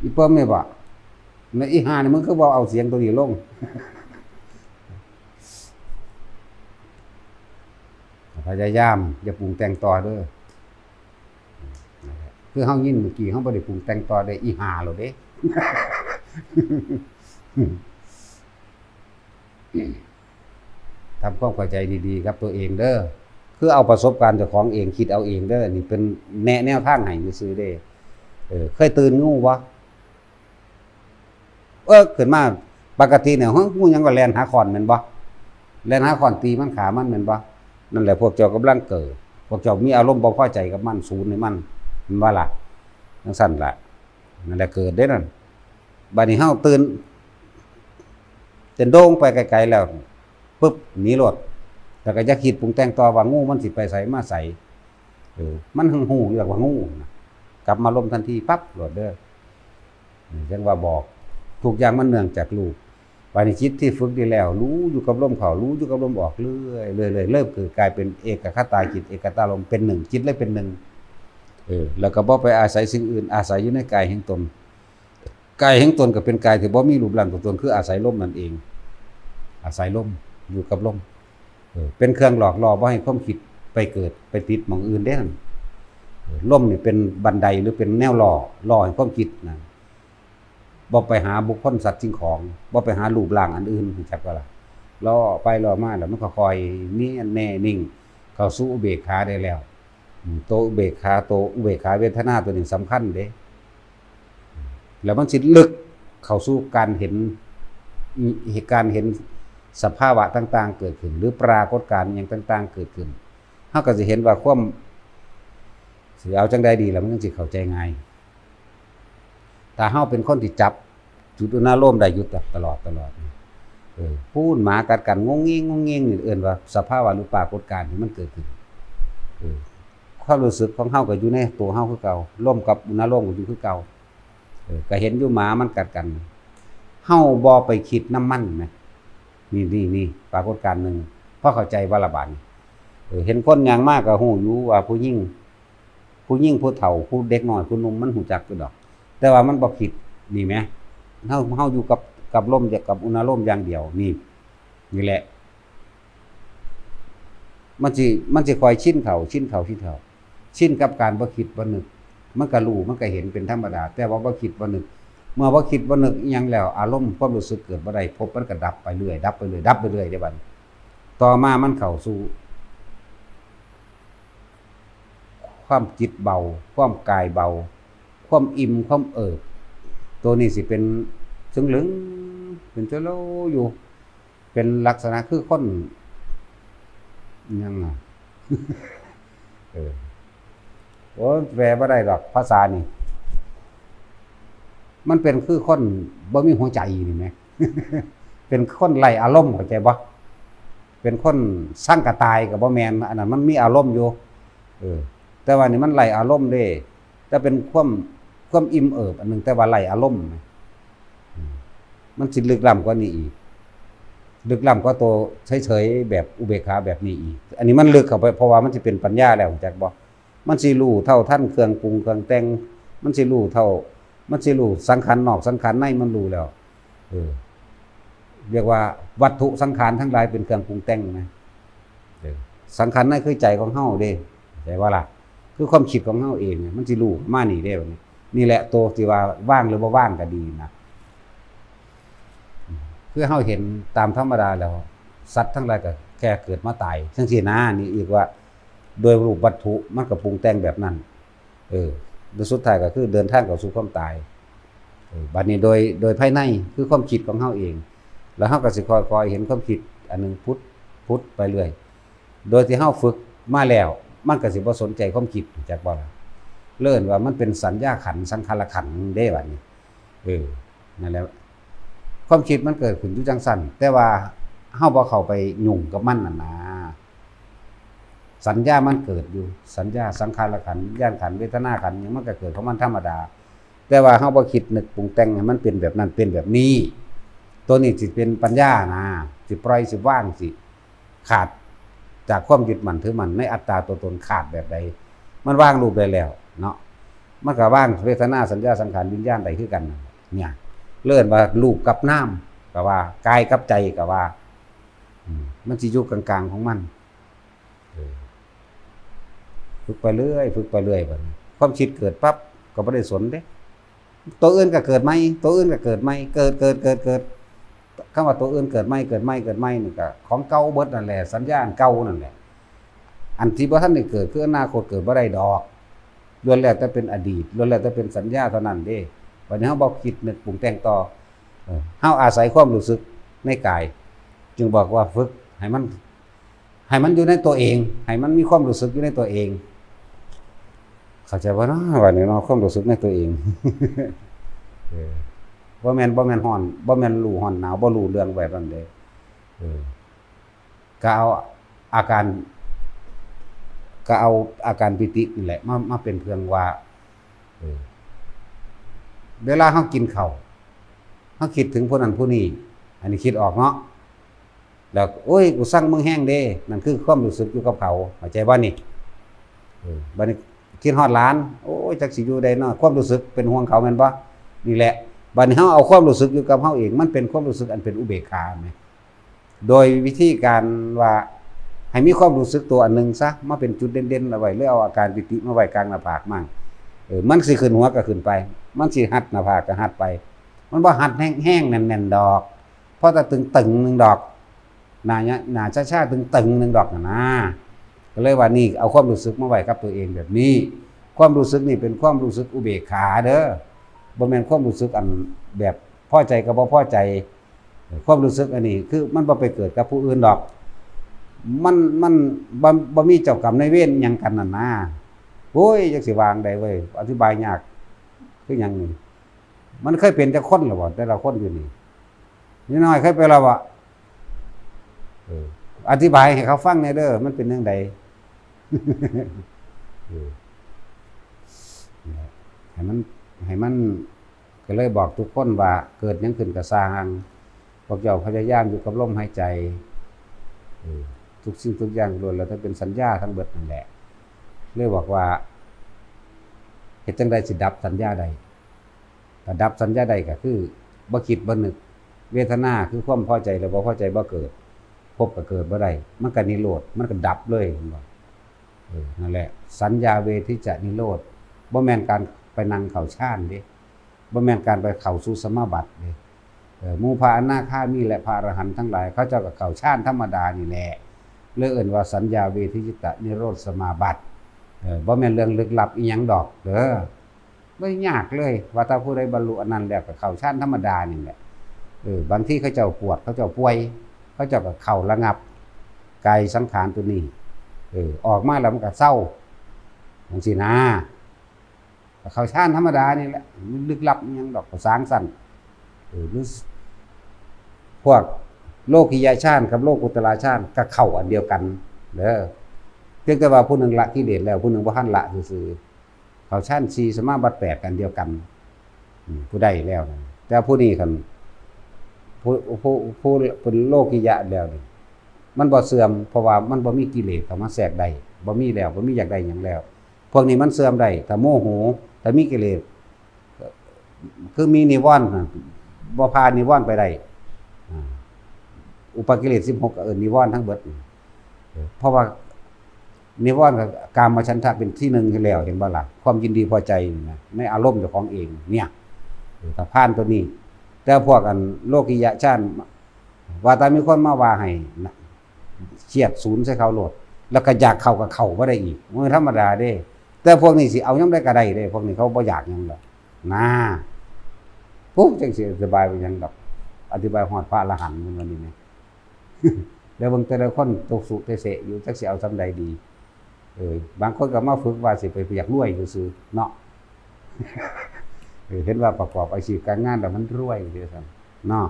อีเปิ้มนี่บ่ในอีห่านี่มึงคือบ่เอาเสียงตัวนี้ลง พยายามอย่าปรุงแต่งต่อเด้อคือเฮายินเมื่อกี้เฮาบ่ได้ปรุงแต่งต่อได้อีห่าแล้วเด้ ทำความเข้าใจดีๆครับตัวเองเด้อคือเอาประสบการณ์เจ้าของเองคิดเอาเองเด้อนี่เป็นแนวทางให้ซื่อๆเด้เคยตื่นงูบ่ขึ้นมาปกติเนี่ยงูยังก็แล่นหาขอนแม่นบ่แล่นหาขอนตีมันขามันแม่นบ่นั่นแหละพวกเจ้ากำลังเกิดพวกเจ้ามีอารมณ์บ่พอใจกับมันศูนย์ในมันว่าล่ะจังซั่นล่ะนั่นแหละเกิดได้นั่นบัดนี้เฮาตื่นเต้นโด่งไปไกลๆแล้วปึ๊บหนีรถแล้วก็อย่าคิดปรุงแต่งต่อว่างูมันสิไปไสมาไสมันหึงหูอยู่ว่างูกลับมาลมทันทีปั๊บรถเด้อจังว่าบอกทุกอย่างมันเนื่องจากรูปปานิจิตที่ฝึกดีแล้วรู้อยู่กับลมเข้ารู้อยู่กับลมออกเรื่อยเริ่มคือกลายเป็นเอกคตาจิตเอกตาลมเป็นหนึ่งจิตเลยเป็นหนึ่งแล้วก็บ่ไปอาศัยสิ่งอื่นอาศัยอยู่ในกายแห่งตนกายแห่งตนก็เป็นกายที่บ่มีรูปร่างตัวตนคืออาศัยลมนั่นเองอาศัยลมอยู่กับลมเป็นเครื่องหลอกล่อบ่ให้ความคิดไปเกิดไปติดหม่องอื่นได้นั่นลมนี่เป็นบันไดหรือเป็นแนวล่อให้ความคิดนะบ่ไปหาบุคคลสัตว์สิ่งของบ่ไปหารูปร่างอันอื่นจักว่าล่ะล่อไปล่อมาแล้วมันก็ค่อยนี่แน่นิ่งเข้าสู่อุเบกขาได้แล้วโตอุเบกขาเวทนาตัวนี้สำคัญเด้แล้วมันสิลึกเข้าสู่การเห็นเหตุการณ์เห็นสภาวะต่างๆเกิดขึ้นหรือปรากฏการณ์อย่างต่างๆเกิดขึ้นเฮาก็สิเห็นว่า สิเอาจังใดดีแล้วมันจังสิเข้าใจง่ายถ้าเฮาเป็นคนที่จับจุดอุณาโลมได้อยู่ตลอดพูดหมากัดกันงงงิ้งนี่เอิ้นว่าสภาวะหรือปรากฏการณ์ที่มันเกิดขึ้นความรู้สึกของเฮาก็อยู่ในตัวเฮาคือเก่าลมกับอุณาโลมก็อยู่คือเก่าก็เห็นอยู่หมามันกัดกันเฮาบ่ไปคิดน้ำมันแหมนี่ปรากฏการณ์นึงพอเข้าใจว่าละบาดนี้เห็นคนย่างมากก็ฮู้อยู่ว่าผู้หญิงผู้เฒ่าผู้เด็กน้อยผู้หนุ่มมันฮู้จักอยู่ดอกแต่ว่ามันบ่คิดนี่แหมเฮาอยู่กับลมกับอุณาโลมอย่างเดียวนี่แหละมันสิคอยชินเขาชินกับการบ่คิดบ่นึกมันก็รู้มันก็เห็นเป็นธรรมดาแต่ว่าบ่คิดบ่นึกเมื่อบ่คิดบ่นึกอีหยังแล้วอารมณ์ความรู้สึกเกิดบ่ได้พบมันก็ดับไปเรื่อยเด้บัดต่อมามันเข้าสู่ความจิตเบาความกายเบาความอิ่มความเอิบตัวนี้สิเป็นซึ่งเหลืองเป็นเจ้าโลอยู่เป็นลักษณะคือคนยังโอ้แปลบ่ได้ดอกภาษานี่มันเป็นคือคนบ่มีหัวใจนี่แหม เป็นคนไร้อารมณ์เข้าใจบ่เป็นคนสร้างกระตายก็บ่แม่นอันนั้นมันมีอารมณ์อยู่แต่ว่านี่มันไร้อารมณ์เด้แต่เป็นความอิ่มเอิบอันนึงแต่ว่าไร้อารมณ์มันสิลึกล้ำกว่านี้อีกลึกล้ำกว่าตัวเฉยๆแบบอุเบกขาแบบนี้อีกอันนี้มันลึกเข้าไปเพราะว่ามันสิเป็นปัญญาแล้วจักบ่มันสิรู้เท่าทันเครื่องปรุงเครื่องแต่งมันสิรู้สังขารนอกสังขารในมันรู้แล้วเรียกว่าวัตถุสังขารทั้งหลายเป็นเครื่องปรุงแต่งนะสังขารในคือใจของเฮาเด้ใจว่าล่ะคือความคิดของเฮาเองมันสิรู้มานี่เด้บัดนี้นี่แหละตัวที่ว่าว่างหรือบ่ว่างก็ดีนะคือเฮาเห็นตามธรรมดาแล้วสัตว์ทั้งหลายก็แค่เกิดมาตายจังซี่นะนี่อีกว่าโดยรูปวัตถุมันก็ปรุงแต่งแบบนั้นโดยสุดท้ายก็คือเดินทางเข้าสู่ความตายบัดนี้โดยภายในคือความคิดของเฮาเองแล้วเฮาก็สิค่อยๆเห็นความคิดอันนึงพุทธไปเรื่อยโดยที่เฮาฝึกมาแล้วมันก็สิบ่สนใจความคิดจักบ่ล่ะเลิ่นว่ามันเป็นสัญญาขันธ์สังขารขันธ์เด้บัดนี้นั่นแหละความคิดมันเกิดขึ้นอยู่จังซั่นแต่ว่าเฮาบ่เข้าไปยุ่งกับมันน่ะนะสัญญามันเกิดอยู่สัญญาสังขารขันธ์วิญญาณขันธ์เวทนาขันธ์หยังมันก็เกิดของมันธรรมดาแต่ว่าเฮาบ่คิดนึกปรุงแต่งให้มันเป็นแบบนั้นเป็นแบบนี้ตัวนี้สิเป็นปัญญานะสิปล่อยสิว่างสิขาดจากความยึดมั่นถือมั่นในอัตตาตัวตนขาดแบบใดมันว่างรูปได้แล้วเนาะมันก็ว่างเวทนาสัญญาสังขารวิญญาณได้คือกันเนี่ยเลื่อนว่ารูปกับนามก็ว่ากายกับใจก็ว่ามันสิอยู่กลางๆของมันฝึกไปเรื่อยบัดนี้ความคิดเกิดปั๊บก็บ่ได้สนเด้ตัวอื่นก็เกิดใหม่ตัวอื่นก็เกิดใหม่เกิดคำว่าตัวอื่นเกิดใหม่นี่ก็ของเก่าเบิดนั่นแหละสัญญาณเก่านั่นแหละอันที่บ่ทันได้เกิดคืออนาคตเกิดบ่ได้ดอกล้วนแล้วแต่เป็นอดีตล้วนแล้วแต่เป็นสัญญาเท่านั้นเด้วันนี้เฮาบ่คิดนึกปรุงแต่งต่อเฮาอาศัยความรู้สึกในกายจึงบอกว่าฝึกให้มันอยู่ในตัวเองให้มันมีความรู้สึกอยู่ในตัวเองเข้าใจบ่เนาะว่านี่เนาะความรู้สึกในตัวเองบ่แม่นร้อนบ่แม่นรู้ร้อนหนาวบ่รู้เรื่องแบบนั้นเด้ก็เอาอาการปิตินี่แหละมาเป็นเครื่องว่าเวลาเฮากินข้าวเฮาคิดถึงผู้นั้นผู้นี้อันนี้คิดออกเนาะแล้วโอ้ยกูสั่งมึงแห้งเด้นั่นคือความรู้สึกอยู่กับเขาเข้าใจบ่นี่บัดนี้คิดฮอดหลานโอ้ยจักสิอยู่ได้เนาะความรู้สึกเป็นห่วงเขาแม่นบ่นี่แหละบัดนี้เฮาเอาความรู้สึกอยู่กับเฮาเองมันเป็นความรู้สึกอันเป็นอุเบกขาแม่โดยวิธีการว่าให้มีความรู้สึกตัวอันนึงซะมาเป็นจุดเด่นๆเอาไว้หรือเอาอาการปิติมาไว้กลางหน้าผากมั่งมันสิขึ้นหัวก็ขึ้นไปมันสิหัดหน้าผากก็หัดไปมันบ่หัดแห้งๆแน่นๆดอกเพราะถ้าตึงๆนึงดอกหน้าช้าๆตึงๆนึงดอกนะก็เลยว่านี่เอาความรู้สึกมาไว้กับตัวเองแบบนี้ความรู้สึกนี่เป็นความรู้สึกอุเบกขาเด้อบ่แม่นความรู้สึกอันแบบพอใจกับบ่พอใจความรู้สึกอันนี้คือมันบ่ไปเกิดกับผู้อื่นดอกมันบ่มีเจ้ากรรมนายเวรหยังกันนั่นนะ โอ้ยจักสิวางได้เว้ยอธิบายยากคือหยังนี่มันเคยเป็นจักคนหรอบ่แต่ละคนอยู่นี่นิดหน่อยเคยเป็นแล้วบ่อธิบายให้เขาฟังแน่เด้อมันเป็นจังไดให้มันก็เลยบอกทุกคนว่าเกิดหยังขึ้นก็สร้างพวกเจ้าพยายามอยู่กับลมหายใจทุกสิ่งทุกอย่างล้วนแล้วถ้าเป็นสัญญาทั้งเบิดนั่นแหละเลยบอกว่าเฮ็ดจังได๋สิดับสัญญาใดถ้าดับสัญญาใดก็คือบ่คิดบ่นึกเวทนาคือความพอใจแล้วบ่พอใจบ่เกิดพบก็เกิดบ่ได้มันก็นิโรธมันก็ดับเลยบ่นั่นแหละสัญญาเวทิจะนิโรธบ่แม่นการไปนั่งเข้าฌานเด้บ่แม่นการไปเข้าสู่สมาบัติเด้หมู่พระอนาคามีและพระอรหันต์ทั้งหลายเขาเจ้าก็เข้าฌานธรรมดานี่แหละเรื่องเอิ้นว่าสัญญาเวทิจิตะนิโรธสมาบัติบ่แม่นเรื่องลึกลับอีหยังดอกเด้อบ่ยากเลยว่าถ้าผู้ใดบรรลุอันนั้นแล้วก็เข้าฌานธรรมดานี่แหละบางทีเขาเจ้าปวดเขาเจ้าป่วยเขาเจ้าก็เข้าระงับกายสังขารตัวนี้ออกมาแล้วมันก็เศร้าจังซี่นะเข้าฌานธรรมดานี่แหละลึกลับอีหยังดอกก็สร้างสรรค์หรือพวกโลกิยฌานกับโลกุตตรฌานก็เข้าอันเดียวกันเด้อเพียงแต่ว่าผู้หนึ่งละกิเลสแล้วผู้หนึ่งบ่ทันละซื่อๆเข้าฌาน4สมาบัติ8กันเดียวกันผู้ใดแล้วแต่ผู้นี้คั่นผู้เป็นโลกิยะแล้วนี่มันบ่เสื่อมเพราะว่ามันบ่มีกิเลสเข้ามาแทรกได้บ่มีแล้วบ่มีอยากได้หยังแล้วพวกนี้มันเสื่อมได้ถ้าโมโหถ้ามีกิเลสคือมีนิวรณ์บ่พานิวรณ์ไปได้อุปกิเลส16ก็นิวรณ์ทั้งเบิดเพราะว่านิวรณ์กับกามฉันทะเป็นที่หนึ่งอยู่แล้วเห็นบ่ล่ะความยินดีพอใจนะในอารมณ์เจ้าของเองเนี่ยถ้าผ่านตัวนี้แต่พวกอันโลกิยะฌานว่าแต่มีคนมาว่าให้เฉียดศูนย์ใส่เขาโลดแล้วก็อยากเข้ากับเข้าบ่ได้อีกมันธรรมดาเด้แต่พวกนี้สิเอายามใดก็ได้เด้พวกนี้เขาบ่อยากหยังหรอกนะปุ๊บจังสิสบายไปหยังดอกอธิบายฮอดพระอรหันต์มันนี่แม่แล้วเบิ่งแต่ละคนตกสุเตเสอยู่จักสิเอาซำใดดีบางคนก็มาฝึกว่าสิไปอยากรวยซื่อๆเนาะเห็นว่าประกอบอาชีพการงานแล้วมันรวยซื่อซั่นเนาะ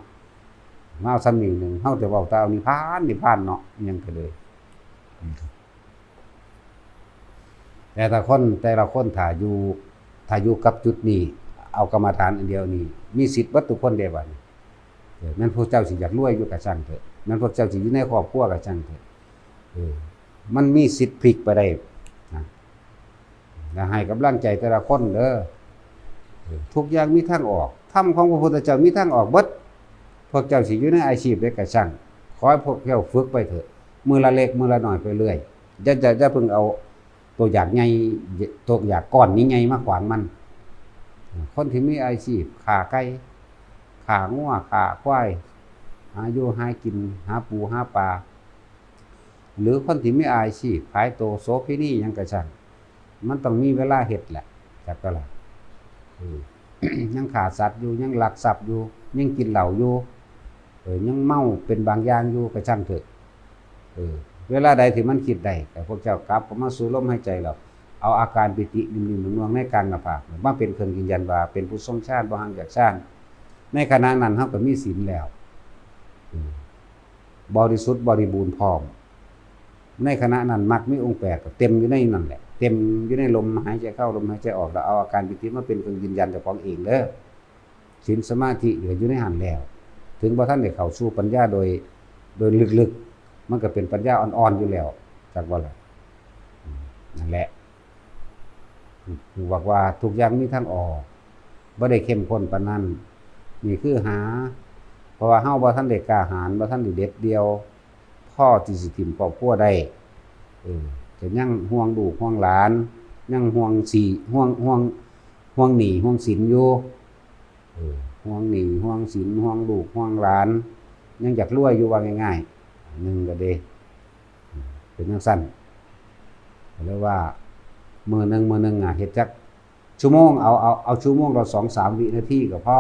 มาเอาซ้ำนี้นึงเฮาแต่เว้าแต่เอานิพพานเนาะยังก็เลยแต่ละคนถ้าอยู่กับจุดนี้เอากรรมฐานอันเดียวนี้มีสิทธิ์เบิดทุกคนเด้บัดนี้แม่นพวกเจ้าสิอยากรวยอยู่ก็ช่างเถอะแม่นพวกเจ้าสิอยู่ในครอบครัวก็ช่างเถอะมันมีสิทธิ์พลิกไปได้นะแล้วให้กำลังใจแต่ละคนเด้อทุกอย่างมีทางออกธรรมของพระพุทธเจ้ามีทางออกเบิดพวกเจ้าสิอยู่ในอาชีพใดก็ช่างขอให้พวกเจ้าฝึกไปเถอะมื้อละเล็กมื้อละน้อยไปเรื่อยอย่าเพิ่งเอาตัวอย่างใหญ่ตัวอย่างก้อนนี้ใหญ่มาขวางมันคนที่มีอาชีพค้าไก่ค้างัวค้าควายหาอยู่หากินหาปูหาปลาหรือคนที่มีอาชีพขายโตโสเภณีหยังก็ช่างมันต้องมีเวลาเฮ็ดแหละจักก็ล่ะยังฆ่าสัตว์อยู่ยังลักทรัพย์อยู่ยังกินเหล้าอยู่ยังเมาเป็นบางอย่างอยู่ก็ช่างเถอะเวลาใดที่มันคิดได้แต่พวกเจ้ากลับมาสู่ลมหายใจแล้วเอาอาการปิตินิ่มๆนวลๆในกลางหน้าผากมาเป็นเครื่องยืนยันว่าเป็นผู้ทรงฌานบ่ห่างจากฌานในขณะนั้นเฮาก็มีศีลแล้วบริสุทธิ์บริบูรณ์พร้อมในขณะนั้นมรรคมีองค์8ก็เต็มอยู่ในนั่นแหละเต็มอยู่ในลมหายใจเข้าลมหายใจออกแล้วเอาอาการปิติมาเป็นเครื่องยืนยันเจ้าของเองเด้อศีลสมาธิเหลืออยู่ในหันแล้วถึงบ่ทันได้เข้าสู่ปัญญาโดยลึกๆมันก็เป็นปัญญาอ่อนๆอยู่แล้วจักว่าล่ะนั่นแหละบอกว่าทุกอย่างมีทางออกบ่ได้เข้มข้นปานนั้นนี่คือหาเพราะว่าเฮาบ่ทันได้กล้าหาญบ่ทันได้เด็ดเดียวพ่อที่สิถิ่มครอบครัวได้จะยังห่วงลูกห่วงหลานยังห่วงสิห่วงหนี้ห่วงสินอยู่ห่วงหนี้ห่วงสินห่วงลูกห่วงหลานยังอยากรวยอยู่ว่าง่ายๆนึงก็เด้เป็นจังซั่นเรียกว่ามื้อนึงเฮ็ดจักชั่วโมงเอาชั่วโมงละ 2-3 วินาทีก็พอ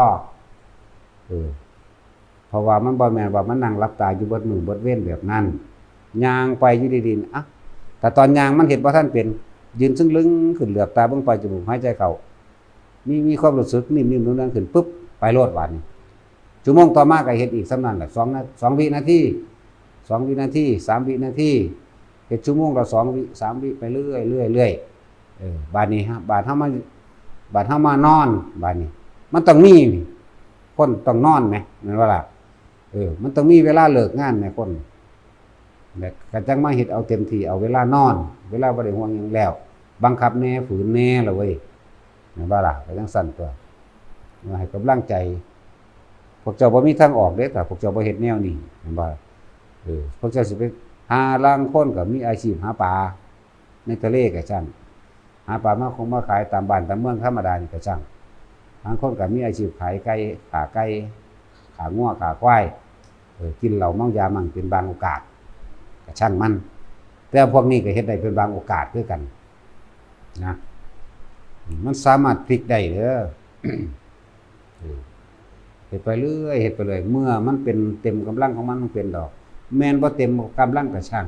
เพราะว่ามันบ่แม่นว่ามันนั่งหลับตาอยู่เบิดมื้อเบิดเว้นแบบนั้นย่างไปอยู่ดีๆแต่ตอนย่างมันเฮ็ดบ่ทันเป็น ยืนซึ่งลึงขึ้นเหลือบตาเบิ่งไปจมูกหายใจเข้ามีความรู้สึกนิ่มๆนั่นขึ้นปุ๊บไปโลดวันชั่วโมงต่อมาก็เฮ็ดอีกสำนั้นแหละ2 วินาที2 วินาที3 วินาทีเฮ็ดชั่วโมงละ2 วิ3 วิไปเรื่อยบาดนี้ฮะบาดเฮามานอนบาดนี้มันต้องมีคนต้องนอนไหมนั่นว่าล่ะมันต้องมีเวลาเลิกงานแม่คนแล้วก็จังมาเฮ็ดเอาเต็มที่เอาเวลานอนเวลาบ่ได้ห่วงหยังแล้วบังคับแน่ฝืนแน่ล่ะเว้ยนั่นว่าล่ะก็จังสั่นตัวมาให้กำลังใจพวกเจ้าบ่มีทางออกเด้ถ้าพวกเจ้าบ่เฮ็ดแนวนี้เห็นบ่พวกเจ้าสิไปหาลางคนก็มีอาชีพหาปลาในทะเลก็ช่างหาปลามาขายตามบ้านตามเมืองธรรมดานี่ก็ช่างบางคนก็มีอาชีพขายไก่ขางัวขาควายกินเหล้าเมายามั่งเป็นบางโอกาสก็ช่างมันแต่พวกนี้ก็เฮ็ดได้เป็นบางโอกาสด้วยกันนะมันสามารถพลิกได้เด้อ เฮ็ดไปเรื่อยเฮ็ดไปเลยเมื่อมันเป็นเต็มกำลังของมันเป็นดอกแม่นบ่เต็มกำลังก็ช่าง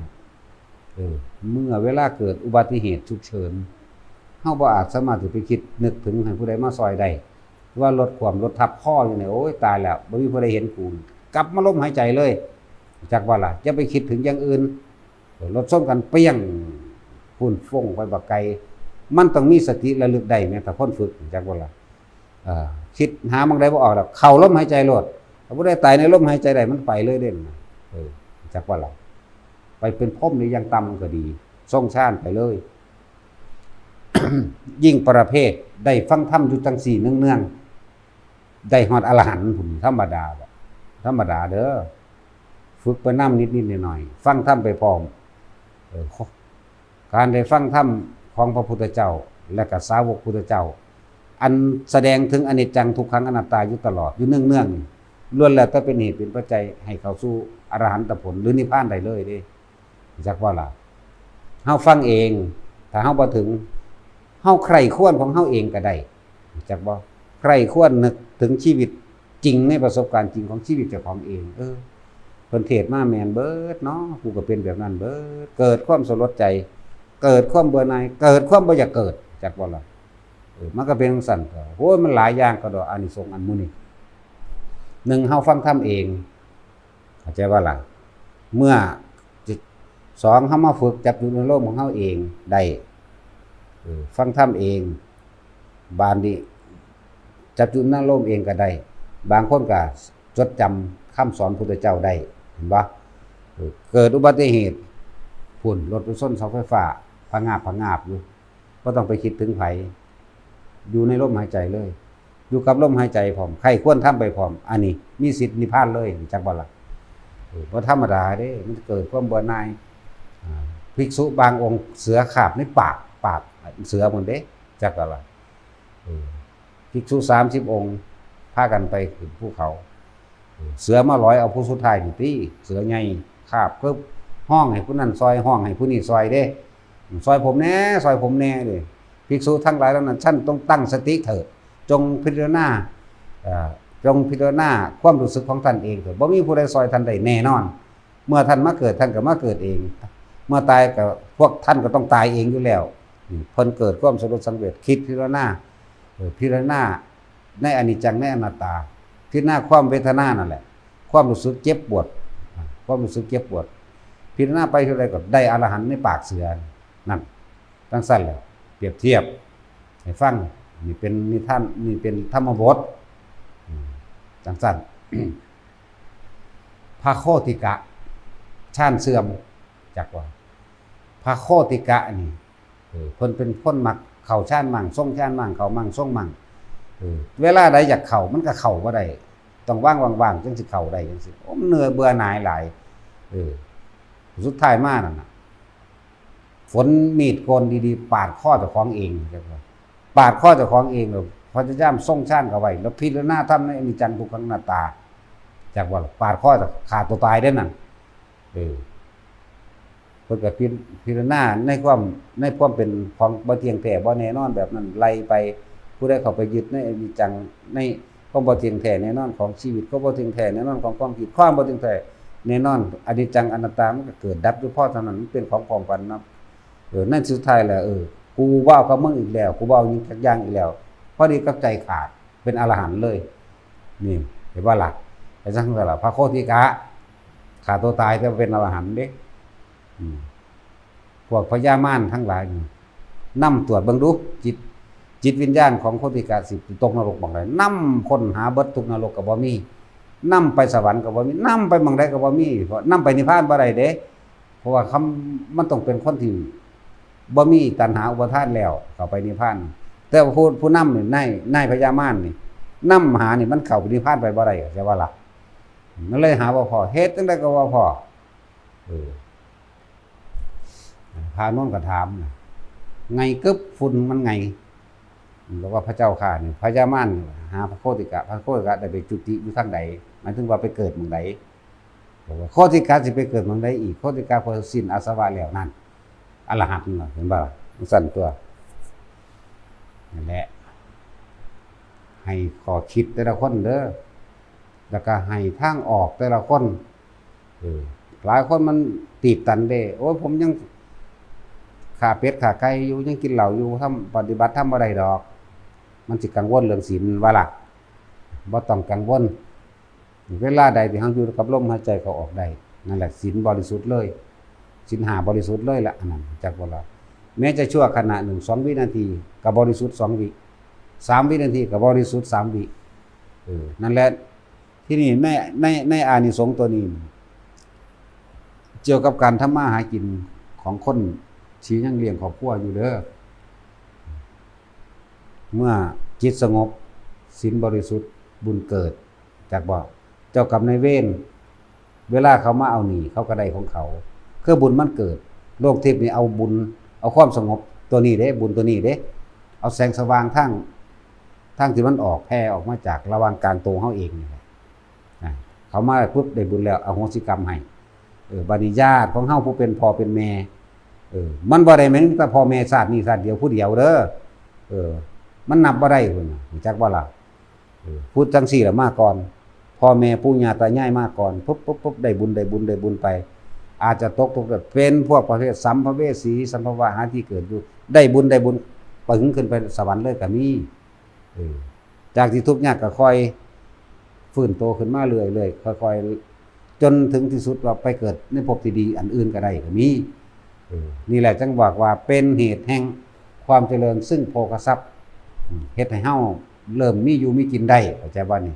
เมื่อเวลาเกิดอุบัติเหตุฉุกเฉินเฮาบ่อาจสามารถสิไปคิดนึกถึงให้ผู้ใดมาซอยได้ว่ารถความรถทับพ่ออยู่เนี่ยโอ้ยตายแล้วบ่มีผู้ใดเห็นกูกลับมาลมหายใจเลยจักว่าล่ะอย่าไปคิดถึงอย่างอื่นรถส้นกันเปี้ยงพุ่นฟงไปบักไกลมันต้องมีสติระลึกได้แม้ถ้าคนฝึกจักว่าล่ะคิดหาบางใดบ่ออกแล้วเข้าลมหายใจโลดถ้าบ่ได้ตายในลมหายใจได้มันไปเลยเด่นจักว่าล่ะไปเป็นพรหมนี่ยังต่ำก็ดีทรงชาญไปเลย ยิ่งประเภทได้ฟังธรรมอยู่จังสี่เนืองๆได้ฮอดอรหันต์พุ่นธรรมดาบ่ธรรมดาเด้อฝึกไปนำนิดๆหน่อยๆฟังธรรมไปพร้อมการได้ฟังธรรมของพระพุทธเจ้าและก็สาวกพุทธเจ้าอันแสดงถึงอนิจจังทุกขังอนัตตาอยู่ตลอดอยู่เนืองๆล้วนแล้วแต่เป็นเหตุเป็นปัจจัยให้เข้าสู่อรหันตผลหรือนิพพานได้เลยเด้จักว่าล่ะเฮาฟังเองถ้าเฮาบ่ถึงเฮาใคร่ครวญของเฮาเองก็ได้จักบ่ใคร่ครวญนึกถึงชีวิตจริงในประสบการณ์จริงของชีวิตเจ้าของเองเพิ่นเทศน์มาแม่นเบิดเนาะกูก็เป็นแบบนั้นเบิดเกิดความสลดใจเกิดความเบื่อหน่ายเกิดความบ่อยากเกิดจักบ่ล่ะมันก็เป็นจังซั่นโอ้ยมันหลายอย่างก็ดอกอานิสงส์อันหมู่นี้1เฮาฟังธรรมเองเข้าใจว่าล่ะเมื่อ2เฮามาฝึกจับอยู่ในลมของเฮาเองได้ฟังธรรมเองบานนี้จับอยู่ในลมเองก็ได้บางคนก็จดจำคำสอนพุทธเจ้าได้เห็นบ่เกิดอุบัติเหตุพุ่นรถไปชนเสาไฟฟ้าพะงาบอยู่บ่ต้องไปคิดถึงไผอยู่ในลมหายใจเลยอยู่กับลมหายใจพร้อมใครควรทำไปพร้อมอันนี้มีสิทธิ์นิพพานเลยจักบ่ล่ะบ่ธรรมดาเด้มันเกิดความเบื่อหน่ายภิกษุบางองค์เสือคาบในปากเสือหมดเด้จักบ่ล่ะภิกษุ30องค์พากันไปขึ้นภูเขาเสือมาร้อยเอาผู้สุดท้ายนี่ติเสือใหญ่คาบปึ๊บห้องให้ผู้นั้นซอยห้องให้ผู้นี้ซอยเด้ซอยผมแน่ซอยผมแน่เด้ภิกษุทั้งหลายเหล่านั้นท่านต้องตั้งสติเถิดจงพิจารณาความรู้สึกของท่านเองเถิดบ่มีผู้ใดซอยท่านได้แน่นอนเมื่อท่านมาเกิดท่านก็มาเกิดเองเมื่อตายก็พวกท่านก็ต้องตายเองอยู่แล้วเพิ่นเกิดความสลดสังเวชคิดพิจารณาในอนิจจังในอนัตตาพิจารณาความเวทนานั่นแหละความรู้สึกเจ็บปวดพิจารณาไปเท่าใดก็ได้อรหันต์ในปากเสือนั่นทั้งสั้นแล้วเปรียบเทียบให้ฟังนี่เป็นนิทานนี่เป็นธรรมบทจังสั้น พระโคติกะชาญเสื่อมจักว่าพระโคติกะนี่เพิ่นเป็นคนมักเข้าชาญมั่งทรงชาญมั่งเข้ามั่งทรงมั่งเวลาใดอยากเข้ามันก็เข้าบ่ได้ต้องว่างจังสิเข้าได้จังซี่โอ้มันเหนื่อยเบื่อหน่ายหลายสุดท้ายมานั่นน่ะฝนมีดโกนดีๆปาดคอเจ้าของเองจังว่าปาดคอเจ้าของเองแล้วพระเจ้าทรงชาญเข้าไว้แล้วพิจารณาธรรมในอนิจจังทุกขังอนัตตาจักว่าปาดคอจะขาดตัวตายได้นั่นเพิ่นก็พิจารณาในความเป็นของบ่เที่ยงแท้บ่แน่นอนแบบนั้นไล่ไปผู้ใดเข้าไปยึดในอนิจจังในความบ่เที่ยงแท้แน่นอนของชีวิตก็บ่เที่ยงแท้แน่นอนของความคิดความบ่เที่ยงแท้แน่นอนอนิจจังอนัตตามันก็เกิดดับอยู่พอเท่านั้นมันเป็นของความฝันเนาะนั่นสุดท้ายแล้ว กูเว้ากับมึงอีกแล้วกูเว้ายิ่งสักอย่างอีกแล้วพอดีกับใจขาดเป็นอรหันต์เลยนี่เห็นว่าล่ะไอ้จังซั่นล่ะพระโคติกะฆ่าตัวตายแต่เป็นอรหันต์เด้พวกพญามารทั้งหลายนี่นำตรวจเบิ่งดูจิตวิญญาณของโคติกะสิตกนรกบังใดนำคนหาเบิดทุกนรกก็บ่มีนำไปสวรรค์ก็บ่มีนำไปบังใดก็บ่มีเพราะนำไปนิพพานบ่ได้เด้เพราะว่ามันต้องเป็นคนที่บ่มีตัณหาอุปาทานแล้วเข้าไปนิพพานแต่ว่าผู้นำนี่นายพญามารนี่นำหานี่มันเข้าไปนิพพานไปบ่ได้ใช่ว่าล่ะมันเลยหาบ่พอเฮ็ดจังได๋ก็บ่พอพาโน่นก็ถามไงกึบฝุ่นมันไงบอกว่าพระเจ้าข้านี่พญามารหาพระโคติกะได้ไปจุติอยู่ทางใดหมายถึงว่าไปเกิดเมืองใดบอกว่าโคติกะสิไปเกิดเมืองใดอีกโคติกะพอสิ้นอาสวะแล้วนั่นอรหันต์เห็นบ่ล่ะสั่นตัวนั่นแหละให้ขอคิดแต่ละคนเด้อแล้วก็ให้ทางออกแต่ละคนหลายคนมันตีบตันเด้โอ้ยผมยังขาเป็ดขาไก่อยู่ยังกินเหล้าอยู่ทำปฏิบัติทำอะไรดอกมันสิกังวลเรื่องศีลว่าล่ะบ่ต้องกังวลเวลาใดที่เฮาอยู่กับลมหายใจเขาออกได้นั่นแหละศีลบริสุทธิ์เลยศีล5บริสุทธิ์เลยล่ะอันนั้นจักบ่ล่ะแม้จะชั่วขณะ1 2วินาทีก็บริสุทธิ์2วิ3วินาทีก็บริสุทธิ์3วินั่นแหละที่นี่ในอานิสงส์ตัวนี้เกี่ยวกับการทำมาหากินของคนที่ยังเลี้ยงครอบครัวอยู่เด้อเมื่อจิตสงบศีลบริสุทธิ์บุญเกิดจากบ่เจ้ากรรมนายเวรเวลาเขามาเอาหนี้เขาก็ได้ของเขาคือบุญมันเกิดโลกทิพย์นี่เอาบุญเอาความสงบตัวนี้เด้บุญตัวนี้เด้เอาแสงสว่างทั้งที่มันออกแผ่ออกมาจากระหว่างกลางตัวเฮาเองนี่แหละเขามาปุ๊บได้บุญแล้วอโหสิกรรมให้บัดนี้ญาติของเฮาผู้เป็นพ่อเป็นแม่มันบ่ได้แม่นแต่พ่อแม่ชาตินี้ชาติเดียวผู้เดียวเด้อมันนับบ่ได้พุ่นรู้จักบ่ล่ะพูดจังซี่ล่ะมาก่อนพ่อแม่ปู่ย่าตายายมาก่อนปุ๊บได้บุญไปอาจจะตกเป็นพวกประเภทสัมภเวสีสัมภวะหาที่เกิดอยู่ได้บุญปึงขึ้นไปสวรรค์เลยก็มีจากที่ทุกข์ยากก็ค่อยฟื้นโตขึ้นมาเรื่อยๆค่อยๆจนถึงที่สุดว่าไปเกิดในภพที่ดีอันอื่นก็ได้ก็มีนี่แหละจังบอกว่าเป็นเหตุแห่งความเจริญซึ่งโภคทรัพย์เฮ็ดให้เฮาเริ่มมีอยู่มีกินได้เข้าใจบ่นี่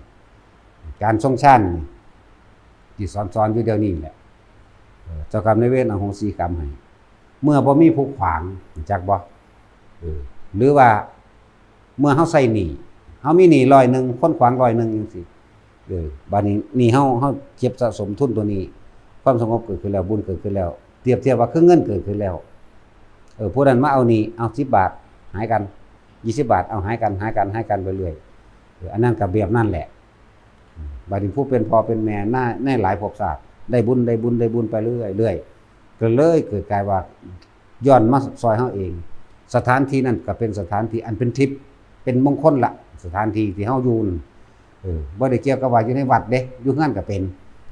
การทรงชาติที่สอนอยู่เดี๋ยวนี้แหละเจ้ากรรมนายเวรอโหสิกรรมให้เมื่อบ่มีผู้ขวางจักบ่หรือว่าเมื่อเฮาใส่หนี้เฮามีหนี้100คนขวาง100จังซี่บัดนี้หนี้เฮาเก็บสะสมทุนตัวนี้ความสงบเกิดขึ้นแล้วบุญเกิดขึ้นแล้วเทียบว่าคือเงินเกิดขึ้นแล้วผู้นั้นมาเอาหนี้เอา10 บาทหายกัน20 บาทเอาหายกันไปเรื่อยอันนั้นก็แบบนั่นแหละบัดนี้ผู้เป็นพ่อเป็นแม่ในหลายภพชาติได้บุญไปเรื่อยก็เลยเกิดกลายว่าย้อนมาซอยเฮาเองสถานที่นั้นก็เป็นสถานที่อันเป็นทิพย์เป็นมงคลละสถานที่ที่เฮาอยู่บ่ได้เกี่ยวกับว่าอยู่ในวัดเด้อยู่งานก็เป็น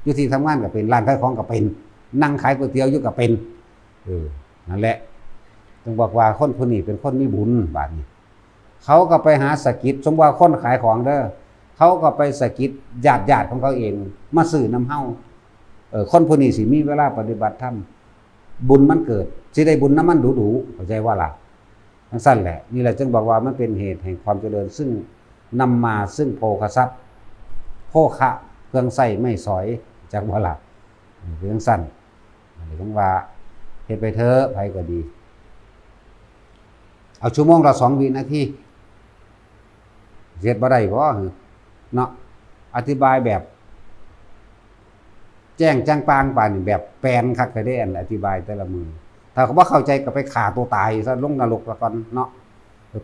อยู่ที่ทำงานก็เป็นร้านขายของก็เป็นนั่งขายก๋วยเตี๋ยวอยู่ก็เป็นนั่นแหละต้องบอกว่าคนผู้นี้เป็นคนมีบุญบาดนี้เขาก็ไปหาสกิดสมว่าคนขายของเด้อเขาก็ไปสกิดญาติของเขาเองมาซื้อนำเฮาคนผู้นี้สิมีเวลาปฏิบัติธรรมบุญมันเกิดสิได้บุญนำมันดูเข้าใจว่าล่ะทั้งสั้นแหละนี่แหละจึงบอกว่ามันเป็นเหตุแห่งความเจริญซึ่งนำมาซึ่งโภคทรัพย์โภคะเครื่องใช้ไม่สอยจากว่าล่ะเรื่องสั้นถึงว่าเฮ็ดไปเถอะไผก็ดีเอาชั่วโมงละ2 วินาทีเฮ็ดบ่ได้บ่เนาะอธิบายแบบแจ้งจังปางป่านนี่แบบแปลนคักได้อันอธิบายแต่ละมือถ้าเขาบ่เข้าใจก็ไปฆ่าตัวตายซะลงนรกซะก่อนเนาะ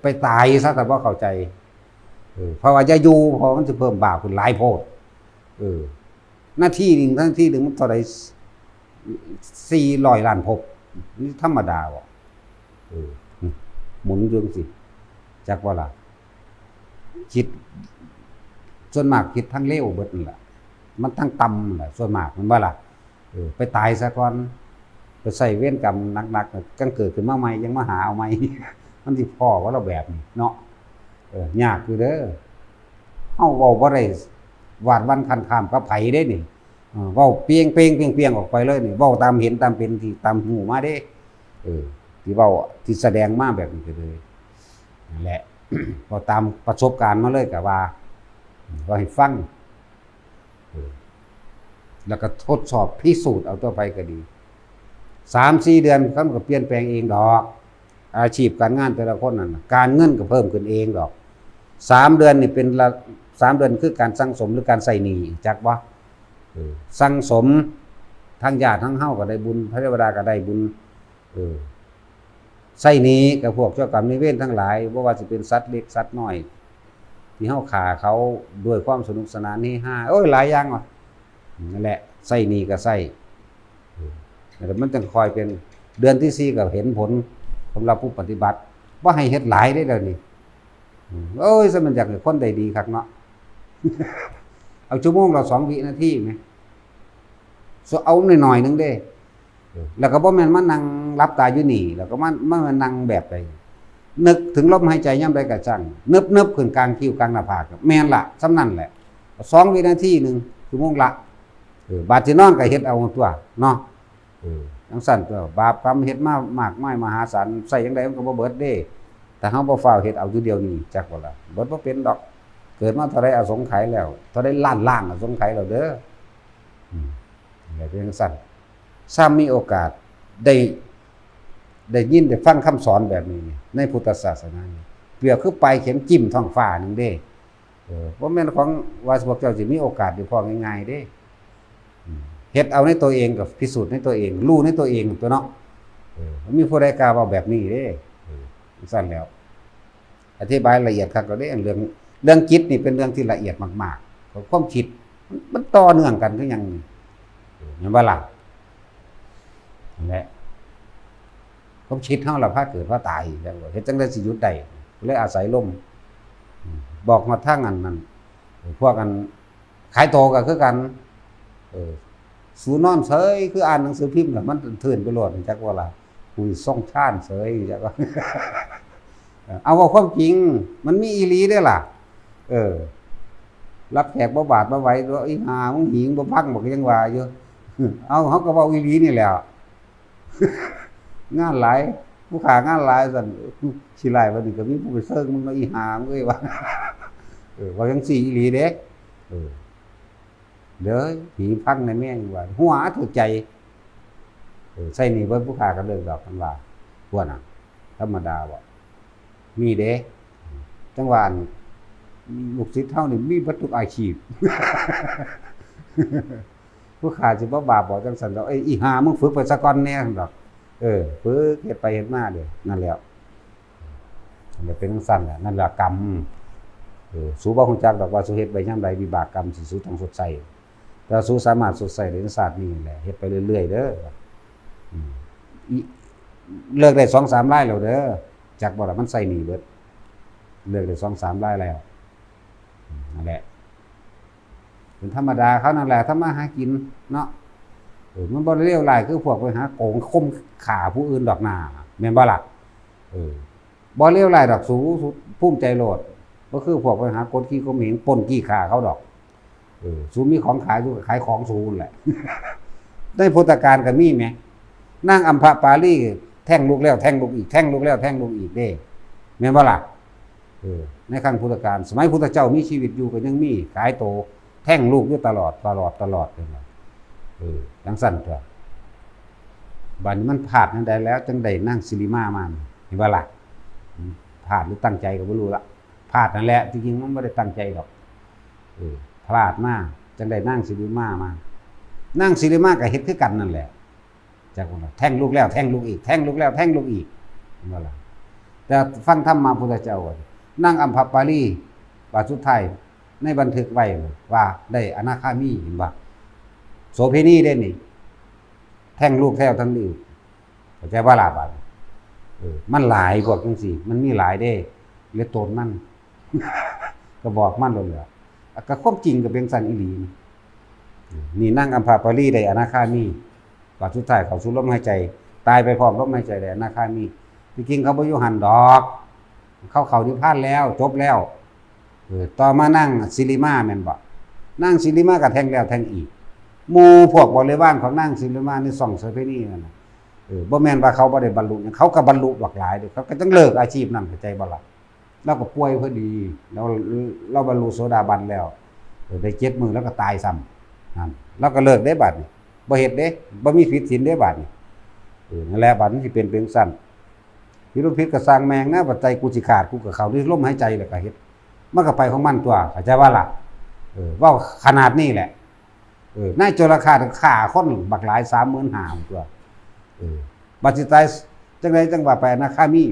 ไปตายซะถ้าบ่เข้าใจเพราะว่าจะอยู่เพราะมันสิเพิ่มบาปขึ้นหลายโพดหน้าที่นึงมันเท่าใด400 ล้านภพนี่ธรรมดาบ่หมุนอยู่จังซี่จักบ่ล่ะคิดส่วนมากคิดทั้งเลวเบิดนั่นล่ะมันทั้งต่ำแหละส่วนมากมันบ่ล่ะไปตายซะก่อนไปใส่เวรกรรมหนักๆกังเกิดขึ้นมาใหม่ยังมาหาเอาใหม่ มันสิพ่อว่าเราแบบนี้เนาะยากคือเด้อเฮาเว้าบ่ได้วาดวันคันข้ามกับไผเด้นี่เว้าเปียงเปียงเปียงเปียงออกไปเลยนี่เว้าตามเห็นตามเป็นที่ตามหูมาเด้ที่เว้าที่แสดงมาแบบนี้ก็เลยนั่นแหละ พอตามประสบการณ์มาเลยก็ว่าให้ฟังแล้วก็ทดสอบพิสูจน์เอาตัวไปก็ดี 3-4 เดือนเขาก็เปลี่ยนแปลงเองดอกอาชีพการงานแต่ละคนนั่นการเงินก็เพิ่มขึ้นเองดอก3 เดือนนี่เป็น3 เดือนคือการสั่งสมหรือการใส่หนี้จักบ่สั่งสมทั้งญาติทั้งเฮาก็ได้บุญพระเทวดาก็ได้บุญใส่หนี้กับพวกเจ้ากรรมนายเวรทั้งหลายบ่ว่าสิเป็นสัตว์เล็กสัตว์น้อยที่เฮาฆ่าเขาด้วยความสนุกสนานนี่โอ้ยหลายอย่างว่ะนั่นแหละใส่หนี้ก็ใส่แต่มันต้องคอยเป็นเดือนที่4ก็เห็นผลสำหรับผู้ปฏิบัติบ่ให้เฮ็ดหลายได้แล้วนี่โอ้ยซะมันอยากให้คนได้ดีคักเนาะ เอาชั่วโมงละ2 วินาทีมั้ยเอาหน่อยๆนึงเด้แล้วก็บ่แม่นมานั่งหลับตาอยู่นี่แล้วก็มานั่งแบบใดนึกถึงลมหายใจยามใดก็จังนึบๆขึ้นกลางคิ้วกลางหน้าผากแม่นล่ะส่ำนั้นแหละ2 วินาทีนึงชั่วโมงละบาดสินอนก็เฮ็ดเอาตัวเนาะจังซั่นตัวบาปกรรมเฮ็ดมามากมายมหาศาลใส่จังได๋มันก็บ่เบิดเด้แต่เฮาบ่ฟ้าวเฮ็ดเอาอยู่เดียวนี้จักบ่ล่ะเบิดบ่เป็นดอกเกิดมาเท่าใดอสงไขยแล้วเท่าใดล้านอสงไขยแล้วเด้อแบบเป็นจังซั่นซ้ำมีโอกาสได้ยินได้ฟังคำสอนแบบนี้ในพุทธศาสนานี่เปรียบคือไปเข็มจิ้มท้องฟ้านึงเด้บ่แม่นของว่าพวกเจ้าสิมีโอกาสได้พอง่ายๆเด้เฮ็ดเอาในตัวเองกับพิสูจน์ในตัวเองรู้ในตัวเองตัวเนาะมีผู้ใดกล้าเว้าแบบนี้เด้สั้นแล้วอธิบายละเอียดคักก็ได้เรื่องจิตนี่เป็นเรื่องที่ละเอียดมากๆของความคิดมันต่อเนื่องกันคือหยังนี่เห็นบ่ล่ะนั่นแหละความคิดเฮาล่ะพาเกิดพาตายแล้วเฮ็ดจังได๋สิหยุดได้เลยอาศัยลมบอกมาทางอันนั้นพวกกันขายโตก็คือกันสูนอนเฉยคืออ่านหนังสือพิมพ์แล้วมันเถื่อนไปโลดจักว่าล่ะคุยส่งชาญเฉยจักว่า เอาว่าความจริงมันมีอีหลีเด้อล่ะรับแขกบ่บาดบ่ไหวด้วยอีห่ามึงหิงบ่พังบ่ยังว่าอยู่ เอาเฮาก็เว้าอีหลีนี่แหละ งานหลายผู้ขางานหลายซั่นสิหลายวันนี้ก็มีผู้ไปเซิงมึงอีห่ามึงเอ้ยว่า ว่าจังซี่อีหลีเด้เด้อผีพังในแม่งว่าหัวถูกใจใส่นี่เบิ่นผู้ขาก็เลิกดอกกันว่าพวกน่ะธรรมดาบ่มีเด้จังหวะลูกศิษย์เฮานี่มีวัตถุอาชีพ ผู้ขาสิบ่บาปบ่จังซั่นดอกอีห่ามึงฝึกไปซะก่อนแน่ซั่นดอกฝึกเฮ็ดไปเฮ็ดมาเด้อนั่นแหละมันเป็นจังซั่นแหละนั่นล่ะกรรมสูบ่ฮู้จักดอกว่าสูเฮ็ดไปยามใดวิบากกรรมสิสูต้องชดใช้แต่สูสามารถชดใช้ในศาสตร์นี้แหละเฮ็ดไปเรื่อยๆเด้อเลิกได้ 2-3 รายแล้วเด้อจักบ่ล่ะมันใส่หนี้เบิดเลิกได้ 2-3 รายแล้วนั่นแหละเป็นธรรมดาเขานั่นแหละทำมาหากินเนาะมันบ่เลวร้ายคือพวกไปหาโกงข่มฆ่าผู้อื่นดอกหน้าแม่นบ่ล่ะบ่เลวร้ายดอกสูภูมิใจโลดก็คือพวกไปหากดขี้ข่มเหงปล้นขี้ฆ่าเขาดอกสูมีของขายอยู่ขายของสูนแหละได้พุทธกาลก็มีแหมนางอัมพปาลีแท่งลูกแล้วแท่งลูกอีกแท่งลูกแล้วแท่งลูกอีกเด้แม่นบ่ล่ะในครั้งพุทธกาลสมัยพุทธเจ้ามีชีวิตอยู่ก็ยังมีขายโตแท่งลูกอยู่ตลอดเลยจังซั่นตัวบัดนี้มันพลาดนั่นได้แล้วจังได้นั่งสิริมามาเห็นบ่ล่ะพลาดหรือตั้งใจก็บ่รู้ละพลาดนั่นแหละจริงๆมันบ่ได้ตั้งใจหรอกพลาดมาจังได้นั่งสิริมามานั่งสิริมาก็เฮ็ดคือกันนั่นแหละจักว่าแท่งลูกแล้วแท่งลูกอีกแท่งลูกแล้วแท่งลูกอีกเห็นบ่ล่ะแต่ฟังธรรมมาพุทธเจ้านั่งอัมพปาลีบาทสุดท้ายในบันทึกไว้ว่าได้อนาคามีเห็นบ่โสเภณีเด้นี่แท่งลูกแท้ทั้งนี้เข้าใจบ่ล่ะบาดมันหลายพวกจังซี่มันมีหลายเด้เหลือตนมัน ก็บอกมันโลดแล้วก็ความจริงก็เป็นซั่นอีหลีนี่นั่งอัมพปาลีได้อนาคามีบาดสุดท้ายเข้าสู่ลมหายใจตายไปพร้อมลมหายใจได้อนาคามี จริงๆเขาบ่อยู่หันดอกเข้านิพพานแล้วจบแล้วต่อมานั่งศิริมาแม่นบ่นั่งศิริมาก็แทงแล้วแทงอีกหมู่พวกบริวารของนั่งศิริมานี่ส่องเสเพนี่นั่นน่ะบ่แม่นว่าเขาบ่ได้บรรลุเขาก็บรรลุบักหลายเด้อเขาก็ต้องเลิกอาชีพนั้นเข้าใจบ่ล่ะเราก็ป่วยพอดีเราบรรลุโสดาบันแล้วได้7 มื้อแล้วก็ตายซ้ำนั่นเราก็เลิกได้บัดนี้บ่เฮ็ดเด้บ่มีผิดศีลได้บัดนี้นั่นแหละบัดนี้สิเป็นซั่นที่รู้ผิดก็สร้างแมงนะปัจจัยกูสิขาดกูก็เข้าด้วยลมหายใจแล้วก็เฮ็ดมันก็ไปของมันตัวเข้าใจว่าล่ะเว้าขนาดนี้แหละนายโจรฆาตฆ่าคนบักหลาย 35,000 ตัวบัดสิตายจังได๋จังว่าไปอนาคามี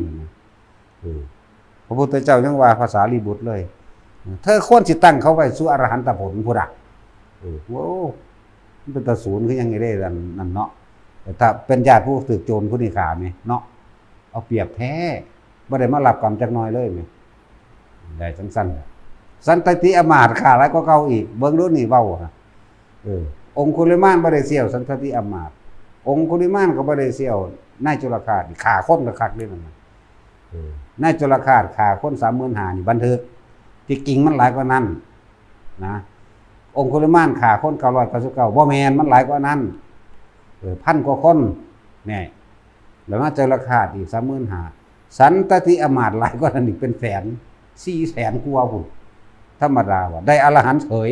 พระพุทธเจ้าจังว่าภาษาลีบุตรเลยเธอควรสิตั้งเขาไว้สู่อรหันตผลพุ่นน่ะโอ้มันเป็นตะศูนย์คือยังไงได้นั่นเนาะแต่ถ้าเป็นญาติผู้ถูกโจรผู้นี้ฆ่าแม่เนาะเอาเปรียบแท้บ่ได้มารับกรรมจักหน่อยเลยแม่ได้จังซั่นสันตติอมาตย์ฆ่าหลายกว่าเก่าอีกเบิ่งดูนี่เว้านะองคุลิมานบ่ได้เสี่ยวสันตติอมาตย์องคุลิมานก็บ่ได้เสี่ยวนายจุลฆาตฆ่าคนก็คักเด้นั่นน่ะนายจุลฆาตฆ่าคน 35,000 นี่บันทึกที่จริงมันหลายกว่านั้นนะองคุลิมานฆ่าคน999บ่แม่นมันหลายกว่านั้นพันกว่าคนแน่แล้วมาจุลฆาตอีก 35,000 สันตติอมาตย์หลายกว่านั้นอีกเป็นแสน 400,000 กว่าพุ่นธรรมดาว่าได้อรหันต์เฉย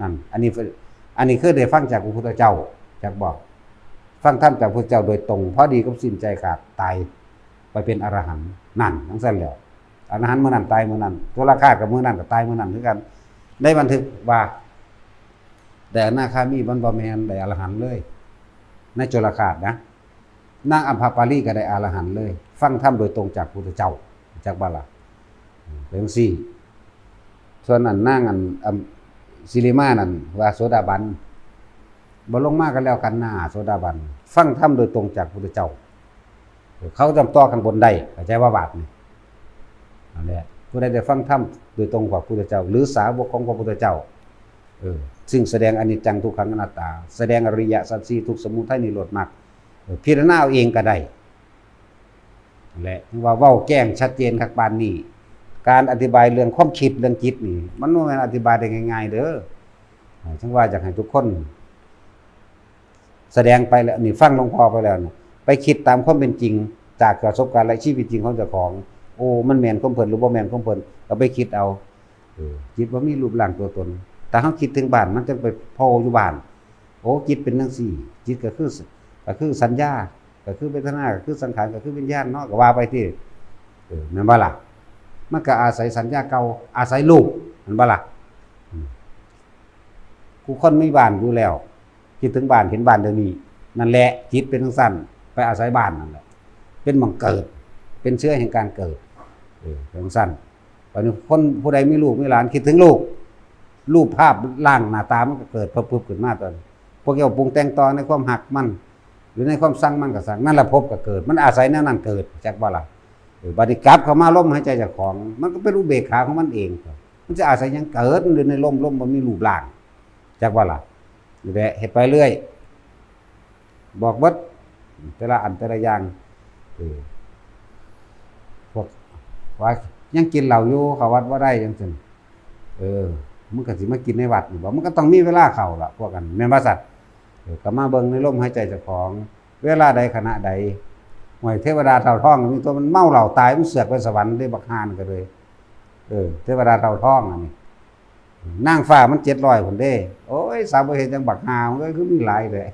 นั่นอันนี้คือได้ฟังจากพระพุทธเจ้าจากบอกฟังธรรมจากพระพุทธเจ้าโดยตรงพอดีกับสิ้นใจขาดตายไปเป็นอรหันต์นั่นทั้งสิ้นแล้วอรหันต์มื้อนั้นตายมื้อนั้นจุลฆาตกับมื้อนั้นก็ตายมื้อนั้นคือกันได้บันทึกว่าแต่อนาคามีมันบ่แม่นได้อรหันต์เลยในจุลฆาตนะนางอัมพาปาลีก็ได้อรหันต์เลยฟังธรรมโดยตรงจากพระพุทธเจ้าจากบ่ล่ะเป็นจังซี่ส่วนนั้นนางศิริมานั่นว่าโสดาบันบ่ลงมากันแล้วกันหน้าโสดาบันฟังธรรมโดยตรงจากพระพุทธเจ้าเขาจำต่อข้างบนได้เข้าใจว่าบาปนี่นั่นแหละผู้ใดได้ฟังธรรมโดยตรงจากพระพุทธเจ้าหรือสาวกของพระพุทธเจ้าซึ่งแสดงอนิจจังทุกขังอนัตตาแสดงอริยสัจสี่ทุกข์สมุทัยนิโรธมรรคพิจารณาเอาเองก็ได้นั่นแหละว่าเว้าแจ้งชัดเจนคักปานนี้การอธิบายเรื่องความคิดเรื่องจิตนี่มันบ่แม่นอธิบายได้ง่ายๆเด้อจังว่าอยากให้ทุกคนแสดงไปแล้วนี่ฟังหลวงพ่อไปแล้วนี่ไปคิดตามความเป็นจริงจากประสบการณ์และชีวิตจริงของเจ้าของโอ้มันแม่นของเพิ่นหรือบ่แม่นของเพิ่นก็ไปคิดเอาจิตบ่มีรูปร่างตัวตนแต่เฮาคิดถึงบ้านมันจึงไปพออยู่บ้านโอ้จิตเป็นจังซี่จิตก็คือสัญญาก็คือเวทนาก็คือสังขารก็คือวิญญาณเนาะก็ว่าไปที่แม่นบ่ล่ะมันก็อาศัยสัญญาเก่าอาศัยรูปแม่นบ่ล่ะกูคนมีบ้านอยู่แล้วคิดถึงบ้านเห็นบ้านเดี๋ยวนี้นั่นแหละจิตเป็นจังซั่นไปอาศัยบ้านนั่นแหละเป็นหม่องเกิดเป็นเชื้อแห่งการเกิดเป็นจังซั่นตอนนี้คนผู้ใดมีลูกมีหลานคิดถึงลูกรูปภาพร่างหน้าตามันก็เกิดพึบๆขึ้นมาตอนพวกเกี่ยวปรุงแต่งต่อในความหักมันหรือในความสั่งมันก็สั่งนั่นแหละพบก็เกิดมันอาศัยแนวนั้นเกิดจักบ่ล่ะบัดนี้กลับเข้ามาลมหายใจเจ้าของมันก็เป็นอุเบกขาของมันเองมันจะอาศัยหยังเกิดหรือในลมบ่มีรูปร่างจักบ่ล่ะนี่แหละเฮ็ดไปเรื่อยบอกเบิดแต่ละอันแต่ละอย่างพวกว่ายังกินเหล้าอยู่เข้าวัดบ่ได้จังซั่นมันก็สิมากินในวัดนี่บ่มันก็ต้องมีเวลาเข้าล่ะพวกกันแม่นบ่ซัดก็มาเบิ่งในลมหายใจเจ้าของเวลาใดขณะใดหวยเทวดาเฒ่าทองมีตัวมันเมาเหล้าตายมันเสือกไปสวรรค์ได้บักฮานก็เลยเทวดาเฒ่าทองอันนี้นางฟ้ามัน700พุ่นเด้โอ้ยสาวบ่เฮ็ดจังบักฮามันก็คือมีหลายเลย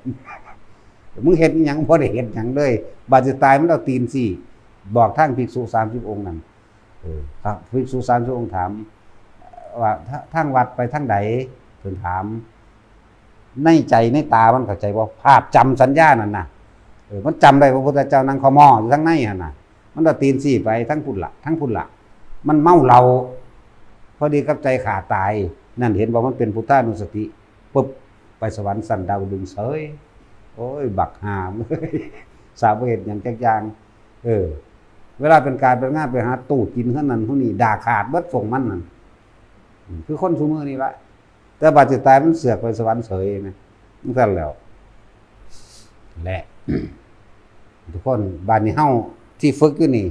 มึงเฮ็ดอีหยังบ่ได้เฮ็ดหยังเลยบาดสิตายมันเอาตีนสิบอกทางภิกษุ30องค์นั่นครับภิกษุ30องค์ถามว่าทางวัดไปทางใดเพิ่นถามในใจในตามันเข้าใจบ่ภาพจำสัญญานั่นน่ะมันจำได้พระพุทธเจ้านั่งคอมออยู่ทางในหั่นน่ะมันเอาตีนสิไปทั้งพุ่นล่ะมันเมาเหล้าพอดีกับใจขาดตายนั่นเห็นว่ามันเป็นพุทธานุสติปุ๊บไปสวรรค์สันดาวดึงเสยโอ้ยบักหามสาวบ่เฮ็ดหยังจักอย่างเวลาเป็นการเป็นงานไปหาตู้กินเท่านั้นผู้นี้ด่าขาดเบิดส่งมันนั่นคือคนซุมื้อนี้ละแต่บัดสิตายมันเสือกไปสวรรค์เสยนะมันซั่นแล้วแหละทุกคนบ้านนี้เฮา ที่ฝึกอยู่นี่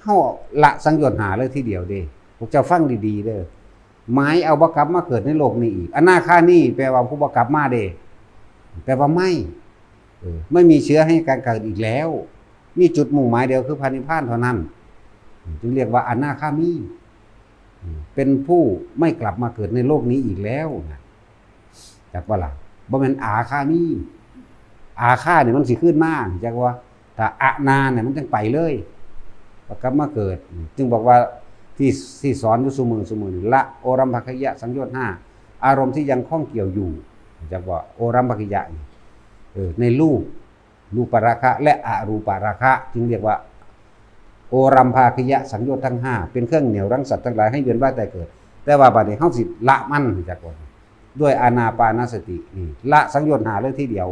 เฮาละสังโยชน์หาเลยทีเดียวเด้พวกเจ้าฟังดีๆเด้อหมายเอาบ่กลับมาเกิดในโลกนี้อีกอนาคานี่แปลว่าผู้บ่กลับมาเด้แปลว่าไม่มีเชื้อให้การเกิดอีกแล้วมีจุดมุ่งหมายเดียวคือพระนิพพานเท่านั้นจึงเรียกว่าอนาคามีเป็นผู้ไม่กลับมาเกิดในโลกนี้อีกแล้วนะจักว่าล่ะบ่แม่นอาคามีอาคาเนี่ยมันสิขึ้นมาจักว่าแต่อะนาเนี่ยมันจังไปเลยกลับมาเกิดจึงบอกว่าที่สอนอยู่ซุมื้อนี่ละโอรัมภคยะสังโยชน์5อารมณ์ที่ยังข้องเกี่ยวอยู่จักว่าโอรัมภคยะในรูปราคะและอรูปราคะจึงเรียกว่าโอรัมภคยะสังโยชน์ทั้ง5เป็นเครื่องเหนี่ยวรั้งสัตว์ทั้งหลายให้เวียนว่ายตายเกิดแต่ว่าบัดนี้เฮาสิละมันจักว่าด้วยอานาปานสตินี่ละสังโยชน์5เลยทีเดียว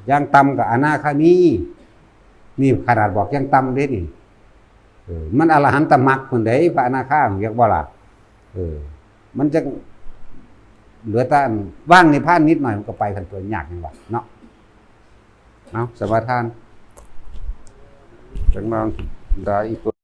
ยังต่ำกับอนาคามีนี่ขนาดบอกยังต่ำเด้นี่มันอรหันตมรรคคนใดพระอนาคาเรียกว่าล่ะมันจะเหลือแต่ว่างในพานนิดหน่อยมันก็ไปกันตัวยากจังว่าเนาะเอาสมาทานจังลองได้อีก